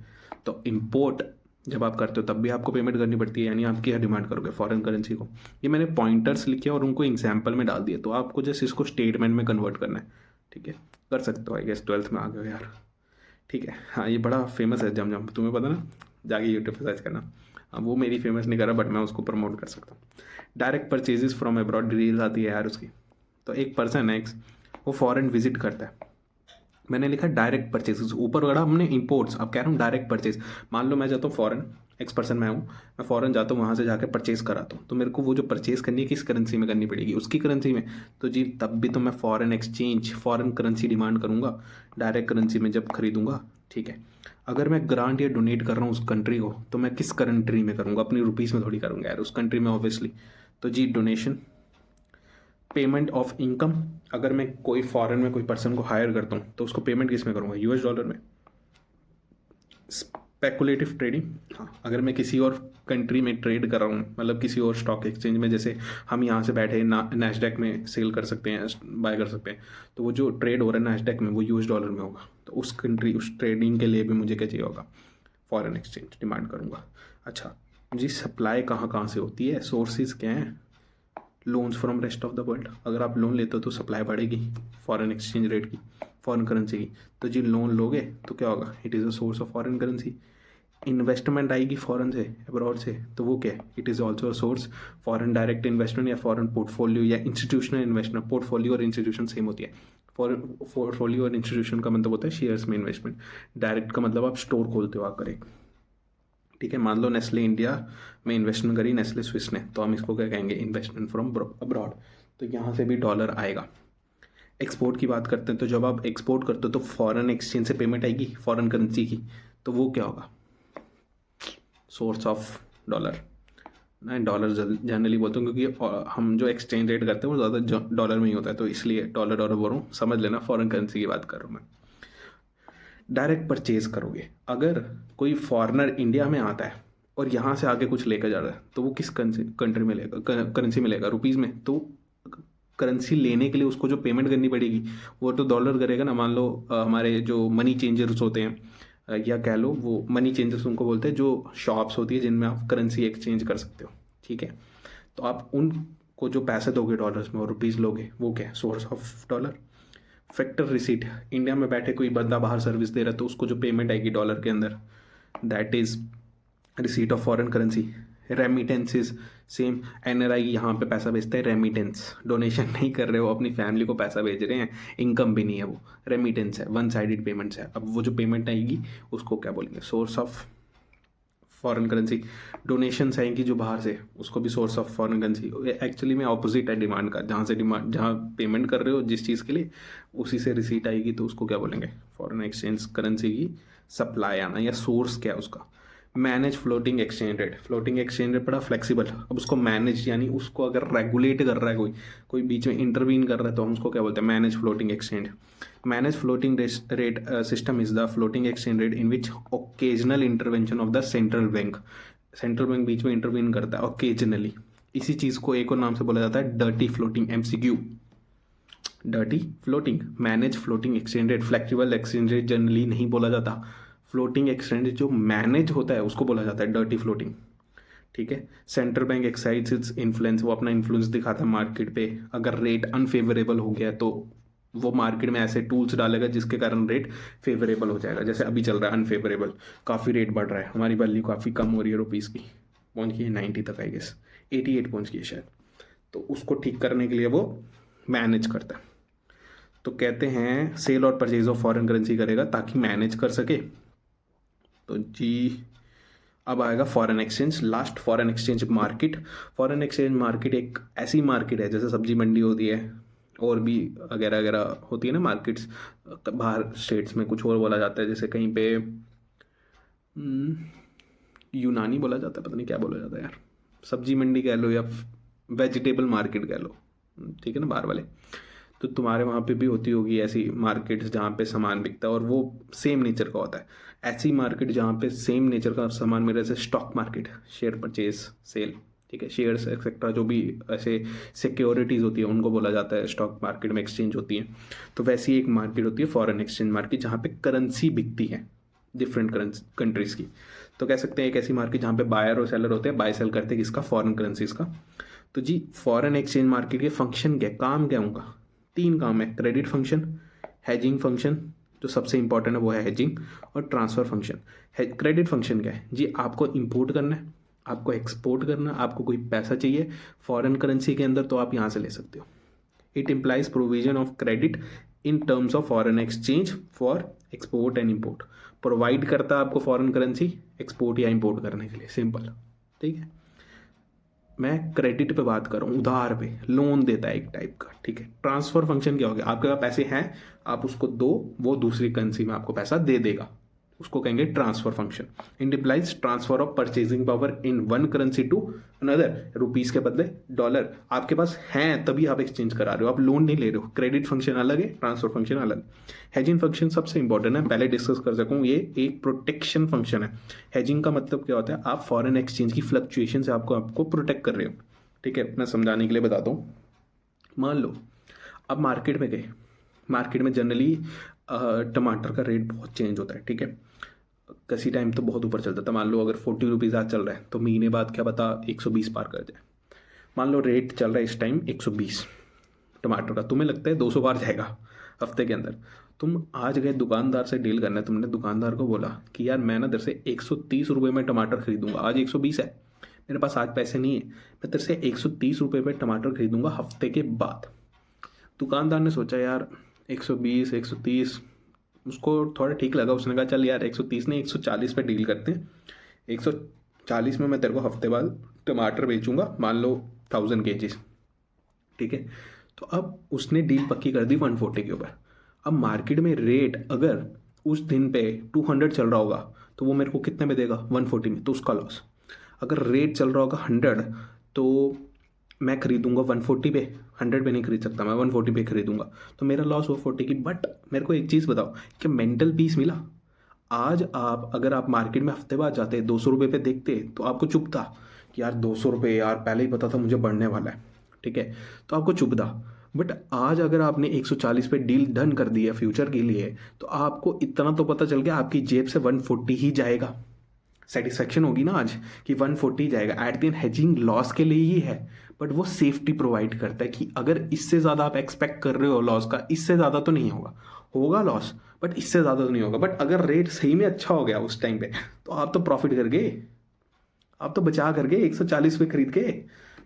तो इम्पोर्ट जब आप करते हो तब भी आपको पेमेंट करनी पड़ती है, यानी आप क्या डिमांड करोगे, फॉरेन करेंसी को। ये मैंने पॉइंटर्स लिखे और उनको एग्जाम्पल में डाल दिए, तो आपको जस्ट इसको स्टेटमेंट में कन्वर्ट करना है, ठीक है। कर सकते हो, आई गेस 12th में आ गए हो यार, ठीक है। हाँ ये बड़ा फेमस है जम जम, तुम्हें पता ना, जाके यूट्यूब पे सर्च करना। हाँ वो मेरी फेमस नहीं कर रहा, बट मैं उसको प्रमोट कर सकता हूँ। Direct purchases from abroad, details आती है यार उसकी। तो एक पर्सन है एक्स, वो फॉरेन विजिट करता है, मैंने लिखा डायरेक्ट परचेज, ऊपर वगैरह हमने इंपोर्ट्स, अब कह रहा हूँ डायरेक्ट परचेज। मान लो मैं जाता हूँ फॉरेन, एक्स पर्सन मैं फॉरेन जाता हूँ, वहाँ से जाकर परचेज कराता हूँ, तो मेरे को वो जो परचेज करनी है किस करेंसी में करनी पड़ेगी, उसकी करेंसी में। तो जी तब भी तो मैं foreign exchange, foreign currency demand करूँगा डायरेक्ट करेंसी में जब खरीदूँगा, ठीक है। अगर मैं ग्रांट या डोनेट कर रहा हूँ उस कंट्री को, तो मैं किस कंट्री में करूँगा, अपनी रुपीज़ में थोड़ी करूँगा यार, उस कंट्री में ऑब्वियसली। तो जी डोनेशन। पेमेंट ऑफ इनकम, अगर मैं कोई फॉरेन में कोई पर्सन को हायर करता हूँ तो उसको पेमेंट किस में करूँगा, यूएस डॉलर में। स्पेकुलेटिव ट्रेडिंग, हाँ अगर मैं किसी और कंट्री में ट्रेड कर रहा हूँ, मतलब किसी और स्टॉक एक्सचेंज में, जैसे हम यहाँ से बैठे नैस्डैक में सेल कर सकते हैं, बाय कर सकते हैं, तो वो जो ट्रेड हो रहा है नैस्डैक में वो यूएस डॉलर में होगा, तो उस कंट्री, उस ट्रेडिंग के लिए भी मुझे क्या चाहिए होगा, फॉरेन एक्सचेंज डिमांड करूँगा। अच्छा जी, सप्लाई कहाँ कहाँ से होती है, सोर्सेज क्या हैं, loans from rest of the world, अगर आप लोन लेते हो तो सप्लाई बढ़ेगी फॉरेन एक्सचेंज रेट की, फॉरेन करेंसी की। तो जी लोन लोगे तो क्या होगा, it is a source of foreign currency. Investment आएगी फॉरेन से, अब्रॉड से, तो वो क्या है, it is also a source, foreign direct investment या फॉरेन पोर्टफोलियो या इंस्टीट्यूशनल इन्वेस्टमेंट। पोर्टफोलियो और इंस्टीट्यूशन सेम होती है, फॉरेन पोर्टफोलियो और इंस्टीट्यूशन का मतलब होता है शेयर्स में इन्वेस्टमेंट, डायरेक्ट का मतलब आप स्टोर खोलते हो आकर एक, ठीक है। मान लो नेस्ले इंडिया में इन्वेस्टमेंट करी नेस्ले स्विस ने, तो हम इसको क्या कहेंगे, इन्वेस्टमेंट फ्रॉम अब्रॉड। तो यहाँ से भी डॉलर आएगा। एक्सपोर्ट की बात करते हैं, तो जब आप एक्सपोर्ट करते हो तो फॉरेन एक्सचेंज से पेमेंट आएगी फॉरेन करेंसी की, तो वो क्या होगा, सोर्स ऑफ डॉलर। मैं डॉलर जनरली बोलता हूँ क्योंकि हम जो एक्सचेंज रेट करते हैं वो ज़्यादा डॉलर में ही होता है, तो इसलिए डॉलर डॉलर बोल रहा हूँ, समझ लेना फॉरेन करेंसी की बात कर रहा हूँ मैं। डायरेक्ट परचेज करोगे, अगर कोई फॉरेनर इंडिया में आता है और यहाँ से आके कुछ लेकर जा रहा है, तो वो किस कंट्री में लेगा, करेंसी में लेगा, रुपीज़ में। तो करेंसी लेने के लिए उसको जो पेमेंट करनी पड़ेगी वो तो डॉलर करेगा ना। मान लो हमारे जो मनी चेंजर्स होते हैं, या कह लो वो मनी चेंजर्स उनको बोलते हैं, जो शॉप्स होती है जिनमें आप करेंसी एक्सचेंज कर सकते हो, ठीक है। तो आप उनको जो पैसे दोगे डॉलर्स में और रुपीज़ लोगे, वो क्या है, source of dollar. Factor receipt, India में बैठे कोई बंदा बाहर सर्विस दे रहा है तो उसको जो पेमेंट आएगी डॉलर के अंदर, that is receipt of foreign currency. Remittances same, NRI यहाँ पे पैसा भेजता है, रेमिटेंस, डोनेशन नहीं कर रहे हो, अपनी फैमिली को पैसा भेज रहे हैं, इनकम भी नहीं है, वो रेमिटेंस है, वन साइडेड पेमेंट्स है। अब वो जो पेमेंट आएगी उसको क्या बोलेंगे, source of foreign currency. Donations आएंगी जो बाहर से, उसको भी source of foreign currency. Actually में ऑपोजिट है डिमांड का, जहाँ से डिमांड, जहाँ पेमेंट कर रहे हो जिस चीज़ के लिए, उसी से रिसीट आएगी, तो उसको क्या बोलेंगे, फॉरेन एक्सचेंज करेंसी की सप्लाई आना, या सोर्स क्या है उसका। Manage floating exchange rate, floating exchange rate बड़ा फ्लेक्सिबल। अब उसको मैनेज, यानी उसको अगर रेगुलेट कर रहा है कोई, कोई बीच में इंटरवीन कर रहा है, तो हम उसको क्या बोलते हैं, manage floating exchange. Manage floating rate system is the floating exchange rate in which occasional intervention of the central bank, central bank बीच में इंटरवीन करता है ओकेजनली। इसी चीज़ को एक और नाम से बोला जाता है dirty floating, MCQ, dirty floating. Manage floating exchange rate, flexible exchange rate generally नहीं बोला जाता, फ्लोटिंग एक्सचेंज जो मैनेज होता है उसको बोला जाता है डर्टी फ्लोटिंग, ठीक है। Central bank excise its influence, वो अपना इन्फ्लुएंस दिखाता है मार्केट पे। अगर रेट अनफेवरेबल हो गया तो वो मार्केट में ऐसे टूल्स डालेगा जिसके कारण रेट फेवरेबल हो जाएगा। जैसे अभी चल रहा है अनफेवरेबल, काफ़ी रेट बढ़ रहा है, हमारी वैल्यू काफ़ी कम हो रही है रुपीज़ की, पहुंच गई है 90 तक, आई गेस 88 पहुंच गई है शायद। तो उसको ठीक करने के लिए वो मैनेज करता है। तो कहते हैं सेल और परचेज ऑफ फॉरेन करेंसी करेगा ताकि मैनेज कर सके तो जी अब आएगा foreign exchange, last foreign exchange market. Foreign exchange market एक ऐसी मार्केट है जैसे सब्जी मंडी होती है और भी वगैरह वगैरह होती है ना मार्केट्स, बाहर स्टेट्स में कुछ और बोला जाता है, जैसे कहीं पे यूनानी बोला जाता है, पता नहीं क्या बोला जाता है यार, सब्जी मंडी कह लो या वेजिटेबल मार्केट कह लो, ठीक है ना, बाहर वाले। तो तुम्हारे वहाँ पे भी होती होगी ऐसी मार्केट्स जहाँ पे सामान बिकता है और वो सेम नेचर का होता है। ऐसी मार्केट जहाँ पे सेम नेचर का सामान मिले, जैसे stock market, share purchase sale, ठीक है, शेयर्स एक्सेट्रा जो भी ऐसे सिक्योरिटीज़ होती है उनको बोला जाता है स्टॉक मार्केट में एक्सचेंज होती है। तो वैसी एक मार्केट होती है फॉरेन एक्सचेंज मार्केट, जहाँ पे करेंसी बिकती है डिफरेंट कंट्रीज़ की। तो कह सकते हैं एक ऐसी मार्केट जहाँ पे बायर और सेलर होते हैं, बाय सेल करते हैं किसका, फॉरेन करेंसीज का। तो जी फॉरेन एक्सचेंज मार्केट के फंक्शन क्या, काम क्या उनका, 3 काम है, क्रेडिट फंक्शन, हेजिंग फंक्शन, जो सबसे इंपॉर्टेंट है वो है हेजिंग, और ट्रांसफ़र फंक्शन। क्रेडिट फंक्शन क्या है जी, आपको इंपोर्ट करना है, आपको एक्सपोर्ट करना है, आपको कोई पैसा चाहिए फॉरेन करेंसी के अंदर तो आप यहाँ से ले सकते हो। It implies provision of credit in terms of foreign exchange for export and import. Provide करता है आपको फॉरेन करेंसी एक्सपोर्ट या इम्पोर्ट करने के लिए, सिंपल, ठीक है। मैं क्रेडिट पे बात कर रहा हूँ, उधार पे, लोन देता है एक टाइप का, ठीक है। ट्रांसफर फंक्शन क्या हो गया, आपके पास पैसे हैं, आप उसको दो, वो दूसरी करेंसी में आपको पैसा दे देगा, उसको कहेंगे transfer function. It implies transfer of purchasing power in one currency to another, rupees के बदले डॉलर आपके पास हैं तभी आप एक्सचेंज करा रहे हो, आप लोन नहीं ले रहे हो। क्रेडिट फंक्शन अलग है, ट्रांसफर फंक्शन अलग। हेजिंग फंक्शन सबसे इंपॉर्टेंट है, पहले डिस्कस कर सकूँ, ये एक प्रोटेक्शन फंक्शन है। हेजिंग का मतलब क्या होता है, आप फॉरेन एक्सचेंज की फ्लक्चुएशन से आपको प्रोटेक्ट कर रहे हो, ठीक है। मैं समझाने के लिए बताता हूँ। मान लो अब मार्केट में गए, मार्केट में जनरली टमाटर का रेट बहुत चेंज होता है, ठीक है। किसी टाइम तो बहुत ऊपर चलता था, मान लो अगर 40 रुपीज़ आज चल रहा है तो महीने बाद क्या पता 120 पार कर जाए। मान लो रेट चल रहा है इस टाइम 120 टमाटर का, तुम्हें लगता है 200 पार जाएगा हफ्ते के अंदर। तुम आज गए दुकानदार से डील करना है, तुमने दुकानदार को बोला कि यार मैं ना तेरे से 130 रुपये में टमाटर खरीदूंगा, आज 120 है, मेरे पास आज पैसे नहीं है, मैं तेरे से 130 रुपये में टमाटर खरीदूंगा हफ्ते के बाद। दुकानदार ने सोचा यार 120 130 उसको थोड़ा ठीक लगा, उसने कहा चल यार 130 नहीं 140 पे डील करते हैं, 140 में मैं तेरे को हफ्ते बाद टमाटर बेचूंगा, मान लो 1000 kgs, ठीक है। तो अब उसने डील पक्की कर दी 140 के ऊपर। अब मार्केट में रेट अगर उस दिन पे 200 चल रहा होगा तो वो मेरे को कितने में देगा, 140 में, तो उसका लॉस। अगर रेट चल रहा होगा 100 तो मैं खरीदूंगा 140 पे, 100 पे नहीं खरीद सकता, मैं 140 पे खरीदूंगा, तो मेरा लॉस हुआ 40 की। बट मेरे को एक चीज़ बताओ कि मेंटल पीस मिला। आज आप अगर आप मार्केट में हफ्ते बाद जाते 200 रुपये पे देखते तो आपको चुभता कि यार 200 रुपये, यार पहले ही पता था मुझे बढ़ने वाला है, ठीक है, तो आपको चुभता। बट आज अगर आपने 140 पे डील डन कर दी है फ्यूचर के लिए, तो आपको इतना तो पता चल गया आपकी जेब से 140 ही जाएगा, सेटिस्फेक्शन होगी ना आज कि 140 जाएगा। Eight the and hedging loss के लिए ही है, बट वो सेफ्टी प्रोवाइड करता है कि अगर इससे ज़्यादा आप एक्सपेक्ट कर रहे हो लॉस का, इससे ज़्यादा तो नहीं होगा, होगा लॉस बट इससे ज़्यादा तो नहीं होगा। बट अगर रेट सही में अच्छा हो गया उस टाइम पे तो आप तो प्रॉफिट कर गए, आप तो बचा कर गए 140 पे खरीद के।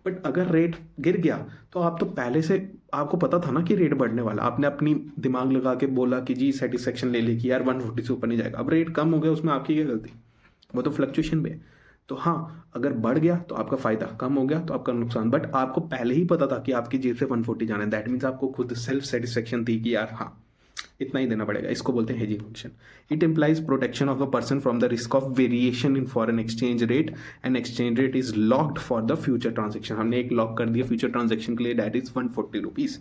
बट अगर रेट गिर गया तो आप तो पहले से आपको पता था ना कि रेट बढ़ने वाला, आपने अपनी दिमाग लगा के बोला कि जी सेटिस्फेक्शन ले ली कि यार 140 से ऊपर नहीं जाएगा। अब रेट कम हो गया, उसमें आपकी क्या गलती, वो तो फ्लक्चुएशन पे। तो हाँ, अगर बढ़ गया तो आपका फायदा, कम हो गया तो आपका नुकसान। बट आपको पहले ही पता था कि आपकी जेब से 140 जाना है, दैट मीन्स आपको खुद सेल्फ सेटिस्फेक्शन थी कि यार हाँ इतना ही देना पड़ेगा। इसको बोलते हैं hedging function. It implies protection of the person from the risk of variation in foreign exchange rate, and exchange rate is locked for the future transaction. हमने एक लॉक कर दिया फ्यूचर ट्रांजेक्शन के लिए, दैट इज 140 रुपीज़,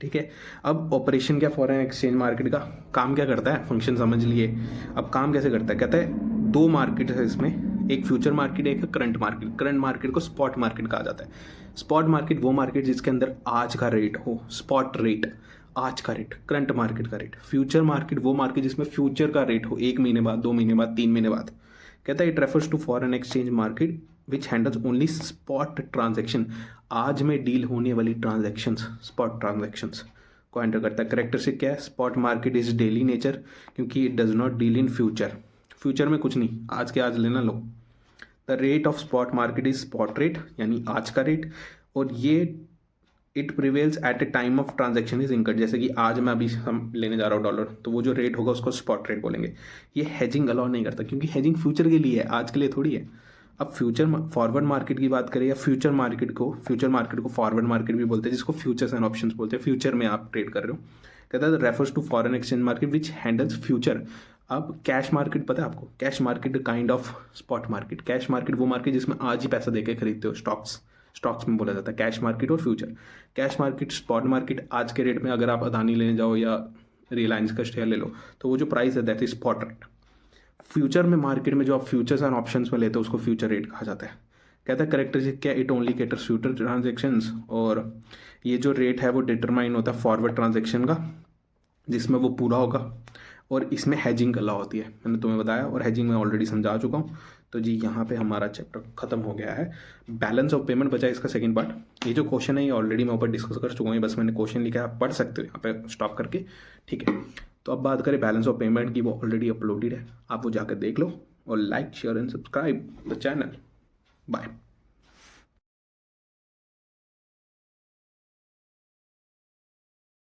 ठीक है। अब operation क्या, फॉरेन एक्सचेंज मार्केट का काम क्या करता है, फंक्शन समझ लिए। अब काम कैसे करता है, कहता है 2 मार्केट है इसमें, एक फ्यूचर मार्केट, एक करंट मार्केट। करंट मार्केट को स्पॉट मार्केट कहा जाता है। स्पॉट मार्केट वो मार्केट जिसके अंदर आज का रेट हो, स्पॉट रेट, आज का रेट, करंट मार्केट का रेट। फ्यूचर मार्केट वो मार्केट जिसमें फ्यूचर का रेट हो 1 महीने बाद, 2 महीने बाद, 3 महीने बाद। कहता है it refers to foreign exchange market which handles only spot transaction. आज में डील होने वाली ट्रांजेक्शन्स, स्पॉट ट्रांजेक्शन्स को एंटर करता है। करेक्टरिस्टिक क्या है, spot market is daily nature क्योंकि it does not deal in future. Future में कुछ नहीं, आज के आज लेना लो। The rate of spot market is spot rate, यानी आज का रेट, और ये it prevails at a time of transaction is incurred. जैसे कि आज मैं अभी हम लेने जा रहा हूँ डॉलर, तो वो जो रेट होगा उसको स्पॉट रेट बोलेंगे। ये हेजिंग अलाउ नहीं करता, क्योंकि हेजिंग फ्यूचर के लिए है, आज के लिए थोड़ी है। अब फ्यूचर फॉरवर्ड मार्केट की बात करें या फ्यूचर मार्केट को फॉरवर्ड मार्केट भी बोलते हैं, जिसको फ्यूचर्स एंड ऑप्शंस बोलते हैं। फ्यूचर में आप ट्रेड कर रहे हो, कहता है refers to foreign exchange market which handles future. अब कैश मार्केट पता है आपको, cash market kind of spot market. Cash market वो मार्केट जिसमें आज ही पैसा देके खरीदते हो, स्टॉक्स में बोला जाता है कैश मार्केट और future. Cash market, spot market, आज के रेट में अगर आप अदानी लेने जाओ या रिलायंस का शेयर ले लो, तो वो जो प्राइस है that is spot rate. Future में मार्केट में जो आप फ्यूचर्स एंड ऑप्शंस में लेते हो उसको फ्यूचर रेट कहा जाता है। कहता है करेक्टरिस्टिक क्या, it only caters future transactions. और ये जो रेट है वो डिटरमाइन होता है फॉरवर्ड ट्रांजेक्शन का, जिसमें वो पूरा होगा। और इसमें हैजिंग अलाउ होती है, मैंने तुम्हें बताया, और हैजिंग मैं ऑलरेडी समझा चुका हूँ। तो जी यहाँ पे हमारा चैप्टर खत्म हो गया है। बैलेंस ऑफ पेमेंट बचा इसका सेकंड पार्ट। ये जो क्वेश्चन है ये ऑलरेडी मैं ऊपर डिस्कस कर चुका हूँ, बस मैंने क्वेश्चन लिखा है, आप पढ़ सकते हो यहाँ पे स्टॉप करके, ठीक है। तो अब बात करें बैलेंस ऑफ पेमेंट की, वो ऑलरेडी अपलोडेड है, आप वो जाकर देख लो। और like, share and subscribe the channel. Bye.